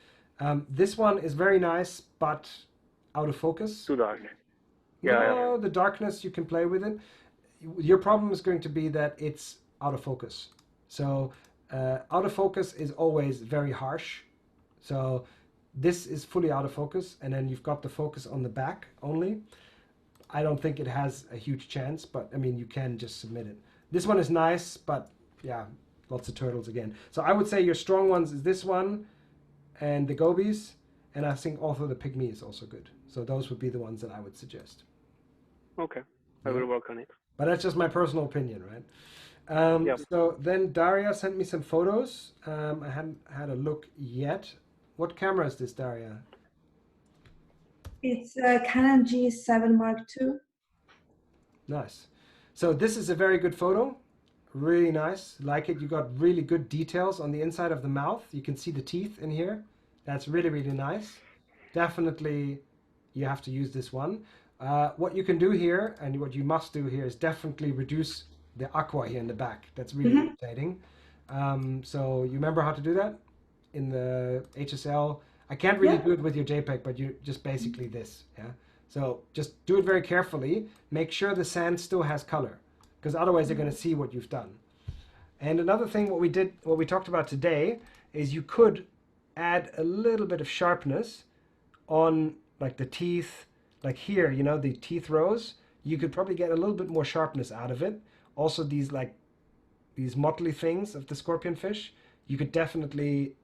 This one is very nice, but out of focus. Too dark. No, the darkness, you can play with it. Your problem is going to be that it's out of focus. So out of focus is always very harsh. So this is fully out of focus, and then you've got the focus on the back only. I don't think it has a huge chance, but I mean, you can just submit it. This one is nice, but yeah, lots of turtles again. So I would say your strong ones is this one and the gobies, and I think also the pygmy is also good. So those would be the ones that I would suggest. Okay, I will work on it. But that's just my personal opinion, right? Yeah. So then Daria sent me some photos. I hadn't had a look yet. What camera is this, Daria? It's a Canon G7 Mark II. Nice. So this is a very good photo. Really nice. Like it. You got really good details on the inside of the mouth. You can see the teeth in here. That's really, really nice. Definitely you have to use this one. What you can do here, and what you must do here, is definitely reduce the aqua here in the back. That's really irritating. So you remember how to do that in the HSL? I can't really do it with your JPEG, but you just basically this, yeah? So just do it very carefully. Make sure the sand still has color, because otherwise they're going to see what you've done. And another thing, what we talked about today, is you could add a little bit of sharpness on like the teeth, like here, you know, the teeth rows. You could probably get a little bit more sharpness out of it. Also these motley things of the scorpion fish, you could definitely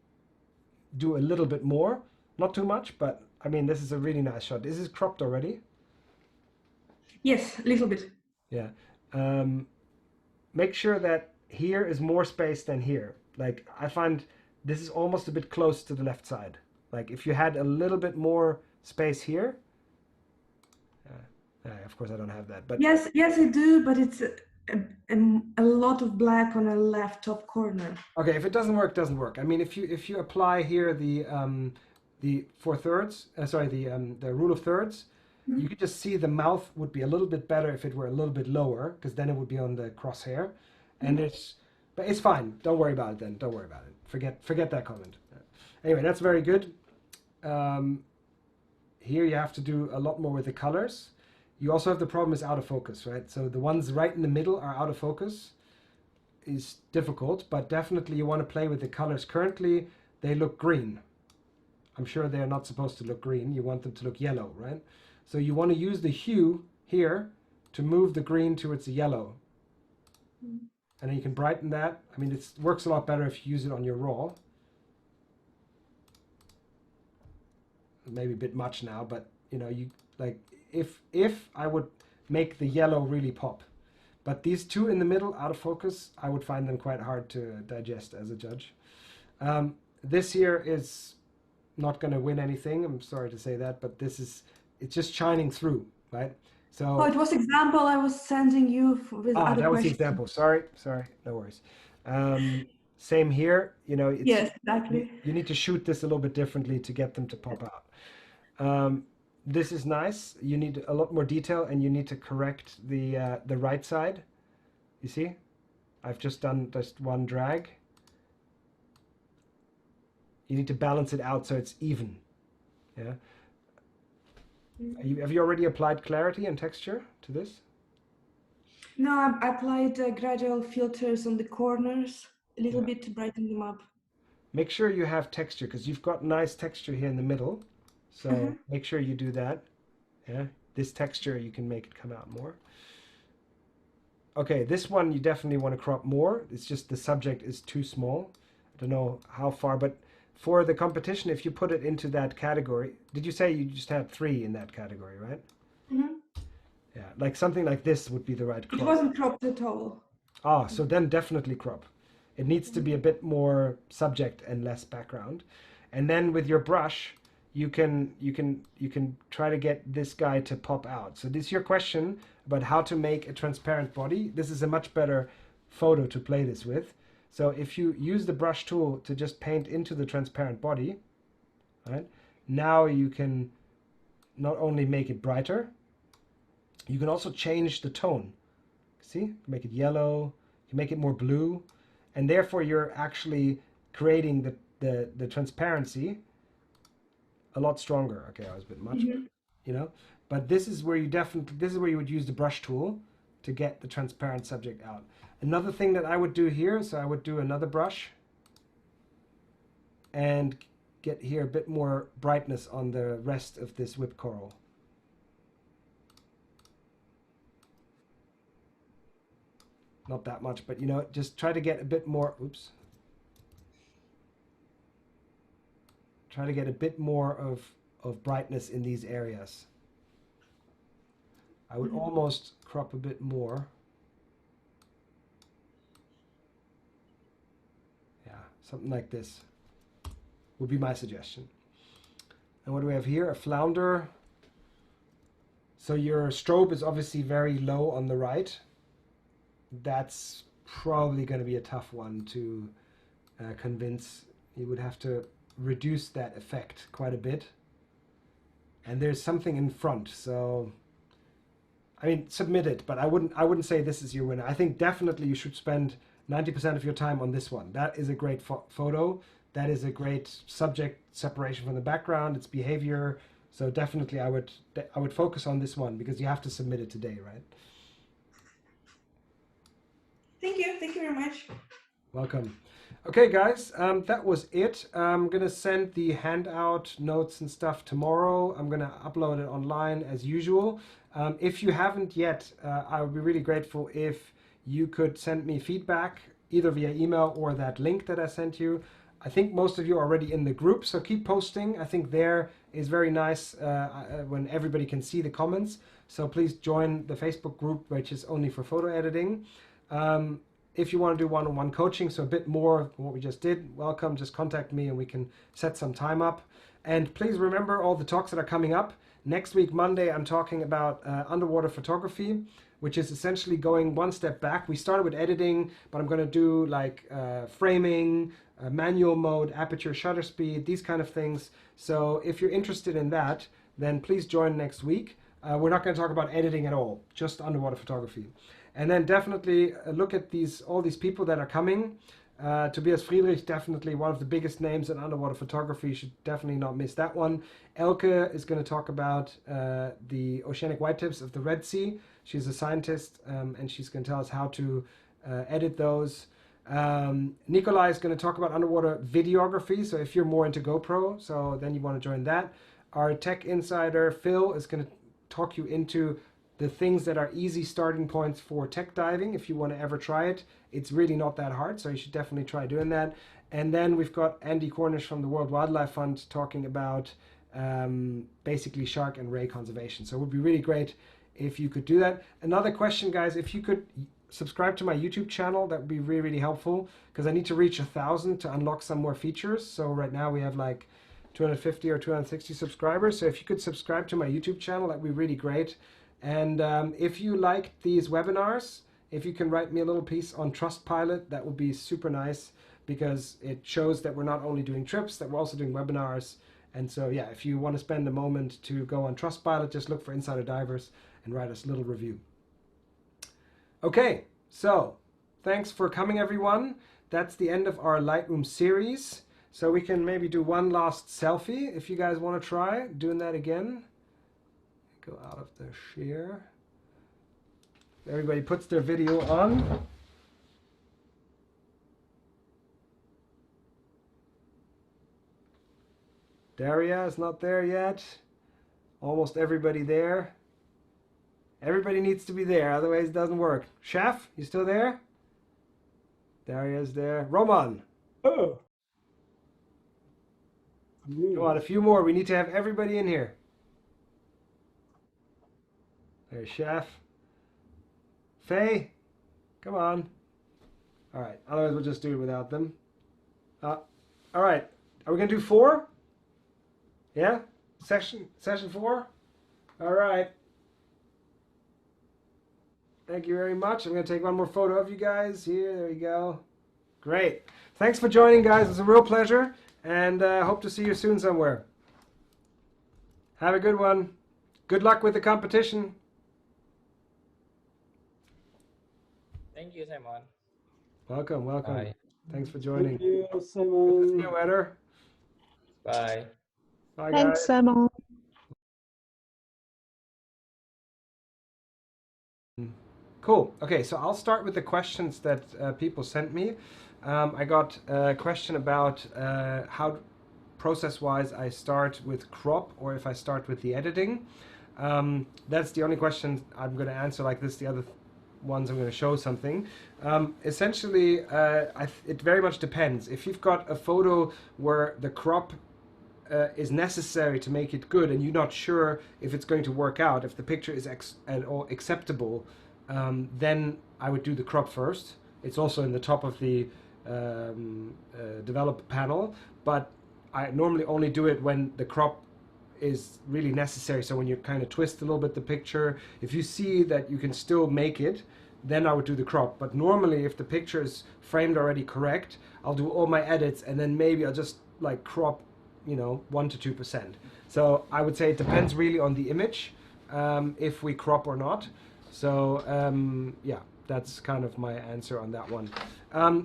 do a little bit more. Not too much, but I mean, this is a really nice shot. Is this cropped already? Yes, a little bit. Yeah. Make sure that here is more space than here. Like, I find this is almost a bit close to the left side. Like, if you had a little bit more space here, of course I don't have that, but yes, I do, but it's a lot of black on the left top corner. okay, if it doesn't work, doesn't work. I mean, if you apply here the 4/3, the rule of thirds, you could just see the mouth would be a little bit better if it were a little bit lower, because then it would be on the crosshair, and but it's fine. Don't worry about it then. Don't worry about it. Forget that comment. Anyway, that's very good. Here you have to do a lot more with the colors. You also have the problem is out of focus, right? So the ones right in the middle are out of focus. Is difficult, but definitely you want to play with the colors. Currently, they look green. I'm sure they're not supposed to look green. You want them to look yellow, right? So you want to use the hue here to move the green towards the yellow. And then you can brighten that. I mean, it works a lot better if you use it on your raw. Maybe a bit much now, but you know, you like if I would make the yellow really pop. But these two in the middle, out of focus, I would find them quite hard to digest as a judge. This here is not going to win anything. I'm sorry to say that, but it's just shining through, right? So. Oh, it was example I was sending you with other that was the questions. example. Sorry, no worries. Same here. You know. Yes, exactly. You need to shoot this a little bit differently to get them to pop out. This is nice. You need a lot more detail, and you need to correct the right side. You see, I've just done just one drag. You need to balance it out so it's even. Yeah. Have you already applied clarity and texture to this? No, I applied gradual filters on the corners a little bit to brighten them up. Make sure you have texture, because you've got nice texture here in the middle. So make sure you do that. Yeah, this texture, you can make it come out more. Okay, this one you definitely want to crop more. It's just the subject is too small. I don't know how far, but for the competition, if you put it into that category, did you say you just had 3 in that category, right? Yeah, like something like this would be the right crop. It wasn't cropped at all. Ah, so then definitely crop. It needs to be a bit more subject and less background. And then with your brush, you can try to get this guy to pop out. So this is your question about how to make a transparent body. This is a much better photo to play this with. So if you use the brush tool to just paint into the transparent body, right? Now you can not only make it brighter, you can also change the tone. See, make it yellow, you can make it more blue, and therefore you're actually creating the transparency a lot stronger. Okay, I was a bit much, but, you know. But this is where you would use the brush tool to get the transparent subject out. Another thing that I would do here, so I would do another brush and get here a bit more brightness on the rest of this whipped coral. Not that much, but you know, just try to get a bit more, try to get a bit more of brightness in these areas. I would almost crop a bit more. Something like this would be my suggestion. And what do we have here? A flounder. So your strobe is obviously very low on the right. That's probably going to be a tough one to convince. You would have to reduce that effect quite a bit. And there's something in front, so I mean, submit it, but I wouldn't say this is your winner. I think definitely you should spend 90% of your time on this one. That is a great photo. That is a great subject separation from the background. It's behavior. So definitely I would focus on this one because you have to submit it today, right? Thank you very much. Welcome. Okay, guys, that was it. I'm gonna send the handout notes and stuff tomorrow. I'm gonna upload it online as usual. If you haven't yet, I would be really grateful if you could send me feedback either via email or that link that I sent you. I think most of you are already in the group, so keep posting. I think there is very nice when everybody can see the comments. So please join the Facebook group, which is only for photo editing. If you want to do one-on-one coaching, so a bit more of what we just did, welcome. Just contact me and we can set some time up. And please remember all the talks that are coming up. Next week, Monday, I'm talking about underwater photography, which is essentially going one step back. We started with editing, but I'm going to do like framing, manual mode, aperture, shutter speed, these kind of things. So if you're interested in that, then please join next week. We're not going to talk about editing at all, just underwater photography. And then definitely look at all these people that are coming. Tobias Friedrich, definitely one of the biggest names in underwater photography. You should definitely not miss that one. Elke is going to talk about the oceanic whitetips of the Red Sea. She's a scientist and she's going to tell us how to edit those. Nikolai is going to talk about underwater videography. So if you're more into GoPro, so then you want to join that. Our tech insider, Phil, is going to talk you into the things that are easy starting points for tech diving. If you want to ever try it, it's really not that hard, so you should definitely try doing that. And then we've got Andy Cornish from the World Wildlife Fund talking about basically shark and ray conservation. So it would be really great if you could do that. Another question, guys, if you could subscribe to my YouTube channel, that would be really, really helpful, because I need to reach 1,000 to unlock some more features. So right now we have like 250 or 260 subscribers. So if you could subscribe to my YouTube channel, that would be really great. And if you like these webinars, if you can write me a little piece on Trustpilot, that would be super nice, because it shows that we're not only doing trips, that we're also doing webinars. And so, yeah, if you want to spend a moment to go on Trustpilot, just look for Insider Divers and write us a little review. Okay, so thanks for coming, everyone. That's the end of our Lightroom series. So we can maybe do one last selfie if you guys want to try doing that again. Go out of the share. Everybody puts their video on. Daria is not there yet. Almost everybody there. Everybody needs to be there, otherwise it doesn't work. Chef, you still there? Daria's there. Roman. Oh. Come on, a few more. We need to have everybody in here. There's Chef. Faye, come on. All right, otherwise we'll just do it without them. All right, are we gonna do 4? Yeah, session 4. All right. Thank you very much. I'm gonna take one more photo of you guys here. There you go. Great. Thanks for joining, guys. It's a real pleasure, and hope to see you soon somewhere. Have a good one. Good luck with the competition. Thank you, Simon. Welcome, welcome. Bye. Thanks for joining. Thank you, Good to Simon. see you, Eder. Bye. Bye, Thanks, guys. Simon. Cool. Okay, so I'll start with the questions that people sent me. I got a question about how process-wise I start with crop or if I start with the editing. That's the only question I'm going to answer like this. The other ones I'm going to show something. Essentially, it very much depends. If you've got a photo where the crop is necessary to make it good and you're not sure if it's going to work out, if the picture is at all acceptable, then I would do the crop first. It's also in the top of the develop panel, but I normally only do it when the crop is really necessary. So when you kind of twist a little bit the picture, if you see that you can still make it, then I would do the crop. But normally if the picture is framed already correct, I'll do all my edits and then maybe I'll just like crop, you know, 1 to 2%. So I would say it depends really on the image, if we crop or not. So yeah, that's kind of my answer on that one.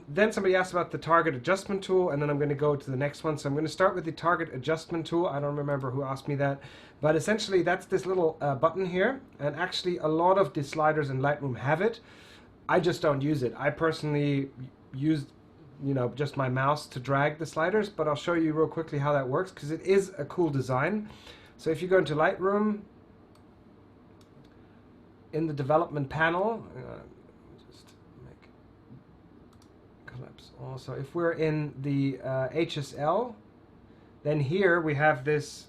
Then somebody asked about the target adjustment tool, and then I'm going to go to the next one. So I'm going to start with the target adjustment tool. I don't remember who asked me that, but essentially that's this little button here, and actually a lot of the sliders in Lightroom have it. I just don't use it. I personally use, you know, just my mouse to drag the sliders, but I'll show you real quickly how that works because it is a cool design. So if you go into Lightroom, in the development panel, just make collapse also. If we're in the HSL, then here we have this,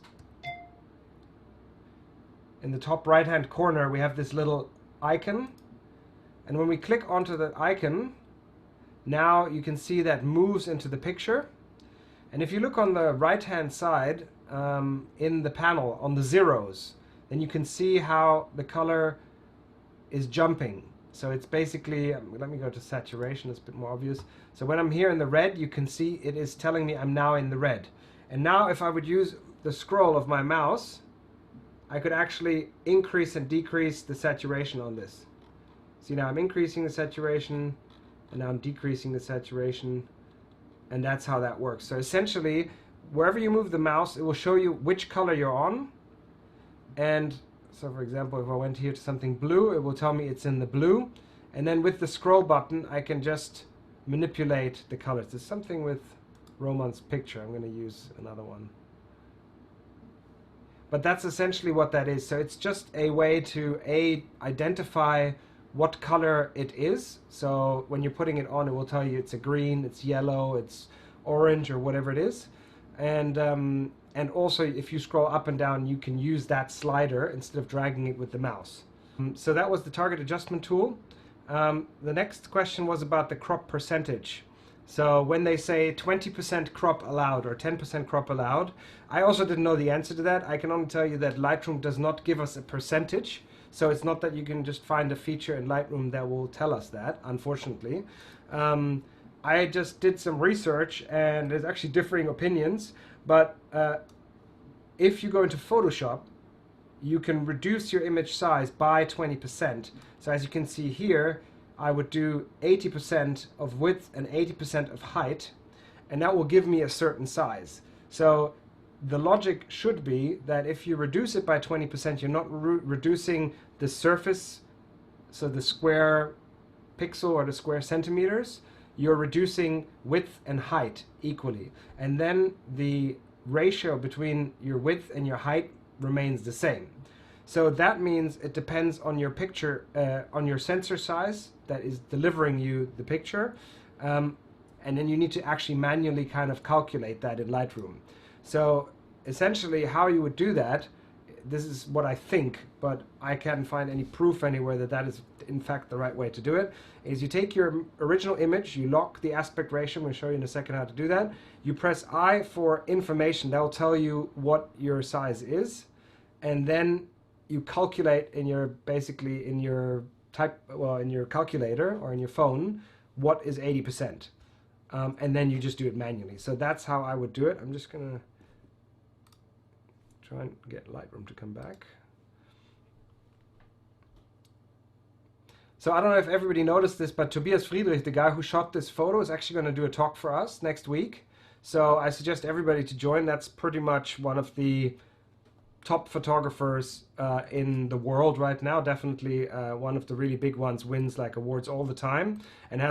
in the top right hand corner we have this little icon, and when we click onto the icon, now you can see that moves into the picture. And if you look on the right hand side in the panel on the zeros, then you can see how the color is jumping. So it's basically, let me go to saturation, it's a bit more obvious. So when I'm here in the red, you can see it is telling me I'm now in the red. And now if I would use the scroll of my mouse, I could actually increase and decrease the saturation on this. See, now I'm increasing the saturation and now I'm decreasing the saturation, and that's how that works. So essentially, wherever you move the mouse, it will show you which color you're on. And so for example, if I went here to something blue, it will tell me it's in the blue. And then with the scroll button, I can just manipulate the colors. There's something with Roman's picture. I'm going to use another one. But that's essentially what that is. So it's just a way to identify what color it is. So when you're putting it on, it will tell you it's a green, it's yellow, it's orange, or whatever it is. And also, if you scroll up and down, you can use that slider instead of dragging it with the mouse. So that was the target adjustment tool. The next question was about the crop percentage. So when they say 20% crop allowed or 10% crop allowed, I also didn't know the answer to that. I can only tell you that Lightroom does not give us a percentage. So it's not that you can just find a feature in Lightroom that will tell us that, unfortunately. I just did some research, and there's actually differing opinions. But if you go into Photoshop, you can reduce your image size by 20%. So as you can see here, I would do 80% of width and 80% of height, and that will give me a certain size. So the logic should be that if you reduce it by 20%, you're not reducing the surface, so the square pixel or the square centimeters, you're reducing width and height equally. And then the ratio between your width and your height remains the same. So that means it depends on your picture, on your sensor size that is delivering you the picture. And then you need to actually manually kind of calculate that in Lightroom. So essentially how you would do that, this is what I think, but I can't find any proof anywhere that that is in fact the right way to do it, is you take your original image, you lock the aspect ratio, we'll show you in a second how to do that. You press I for information, that will tell you what your size is, and then you calculate in your, basically in your in your calculator or in your phone, what is 80%. And then you just do it manually. So that's how I would do it. I'm just gonna try and get Lightroom to come back. So I don't know if everybody noticed this, but Tobias Friedrich, the guy who shot this photo, is actually going to do a talk for us next week. So I suggest everybody to join. That's pretty much one of the top photographers in the world right now. Definitely one of the really big ones, wins like awards all the time, and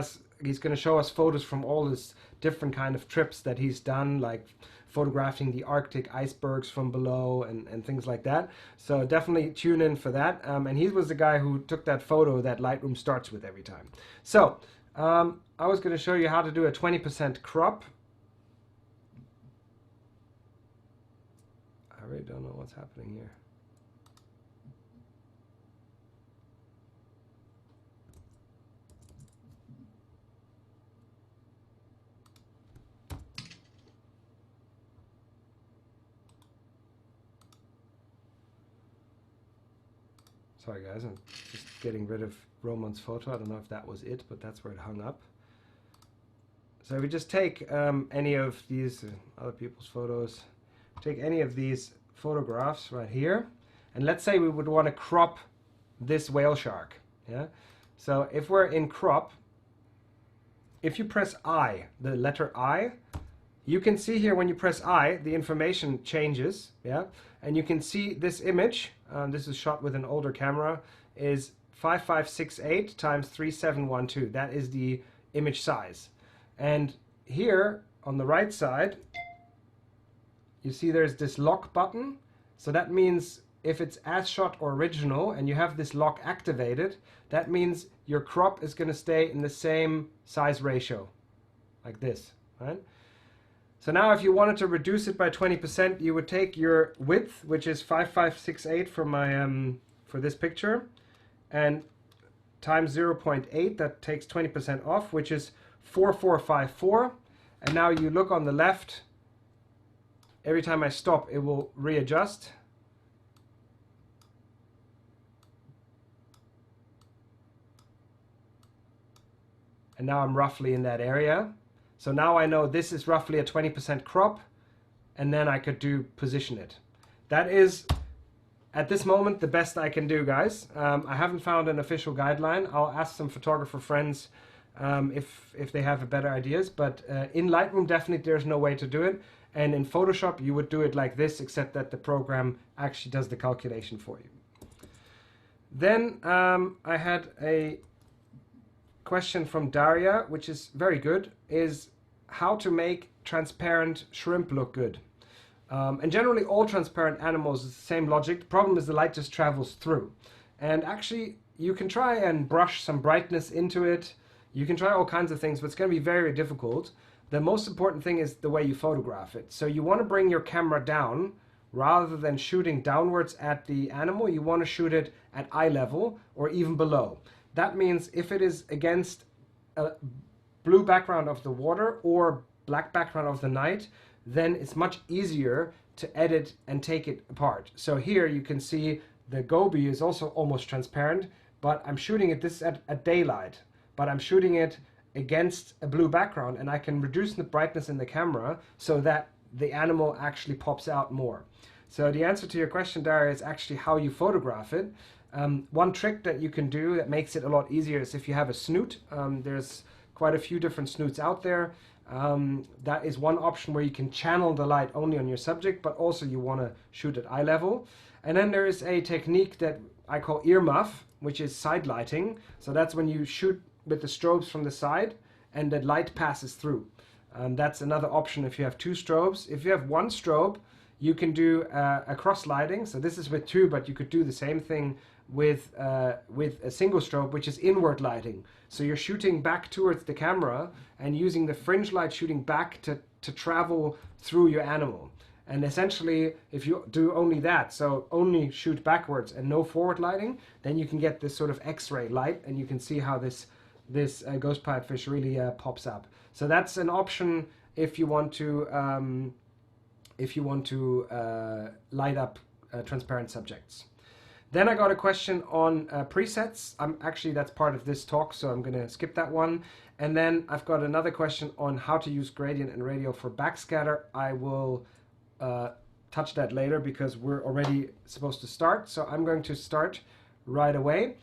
he's going to show us photos from all his different kind of trips that he's done, like photographing the Arctic icebergs from below and things like that. So definitely tune in for that. And he was the guy who took that photo that Lightroom starts with every time. So I was going to show you how to do a 20% crop. I really don't know what's happening here. Sorry guys, I'm just getting rid of Roman's photo. I don't know if that was it, but that's where it hung up. So if we just take any of these other people's photos, take any of these photographs right here, and let's say we would want to crop this whale shark. Yeah. So if we're in crop, if you press I, the letter I, you can see here when you press I, the information changes. Yeah. And you can see this image. This is shot with an older camera. Is 5568 times 3712. That is the image size. And here on the right side, you see there's this lock button. So that means if it's as shot or original and you have this lock activated, that means your crop is going to stay in the same size ratio, like this, right? So now if you wanted to reduce it by 20%, you would take your width, which is 5568 for my for this picture, and times 0.8, that takes 20% off, which is 4454. And now you look on the left, every time I stop it will readjust. And now I'm roughly in that area. So now I know this is roughly a 20% crop, and then I could position it. That is, at this moment, the best I can do, guys. I haven't found an official guideline. I'll ask some photographer friends if they have better ideas, but in Lightroom definitely there's no way to do it, and in Photoshop you would do it like this, except that the program actually does the calculation for you. Then I had a question from Daria, which is very good, is how to make transparent shrimp look good. And generally all transparent animals is the same logic. The problem is the light just travels through, and actually you can try and brush some brightness into it. You can try all kinds of things, but it's going to be very difficult. The most important thing is the way you photograph it. So you want to bring your camera down rather than shooting downwards at the animal. You want to shoot it at eye level or even below. That means if it is against a blue background of the water or black background of the night, then it's much easier to edit and take it apart. So here you can see the goby is also almost transparent, but I'm shooting it this at daylight, but I'm shooting it against a blue background, and I can reduce the brightness in the camera so that the animal actually pops out more. So the answer to your question, Daria, is actually how you photograph it. One trick that you can do that makes it a lot easier is if you have a snoot. There's quite a few different snoots out there. That is one option where you can channel the light only on your subject, but also you want to shoot at eye level. And then there is a technique that I call earmuff, which is side lighting. So that's when you shoot with the strobes from the side and the light passes through. That's another option if you have two strobes. If you have one strobe, you can do a cross lighting. So this is with two, but you could do the same thing with a single strobe, which is inward lighting. So you're shooting back towards the camera and using the fringe light shooting back to travel through your animal. And essentially, if you do only that, so only shoot backwards and no forward lighting, then you can get this sort of X-ray light, and you can see how this ghost pipefish really pops up. So that's an option if you want to light up transparent subjects. Then I got a question on presets. Actually, that's part of this talk, so I'm going to skip that one. And then I've got another question on how to use gradient and radial for backscatter. I will touch that later because we're already supposed to start. So I'm going to start right away.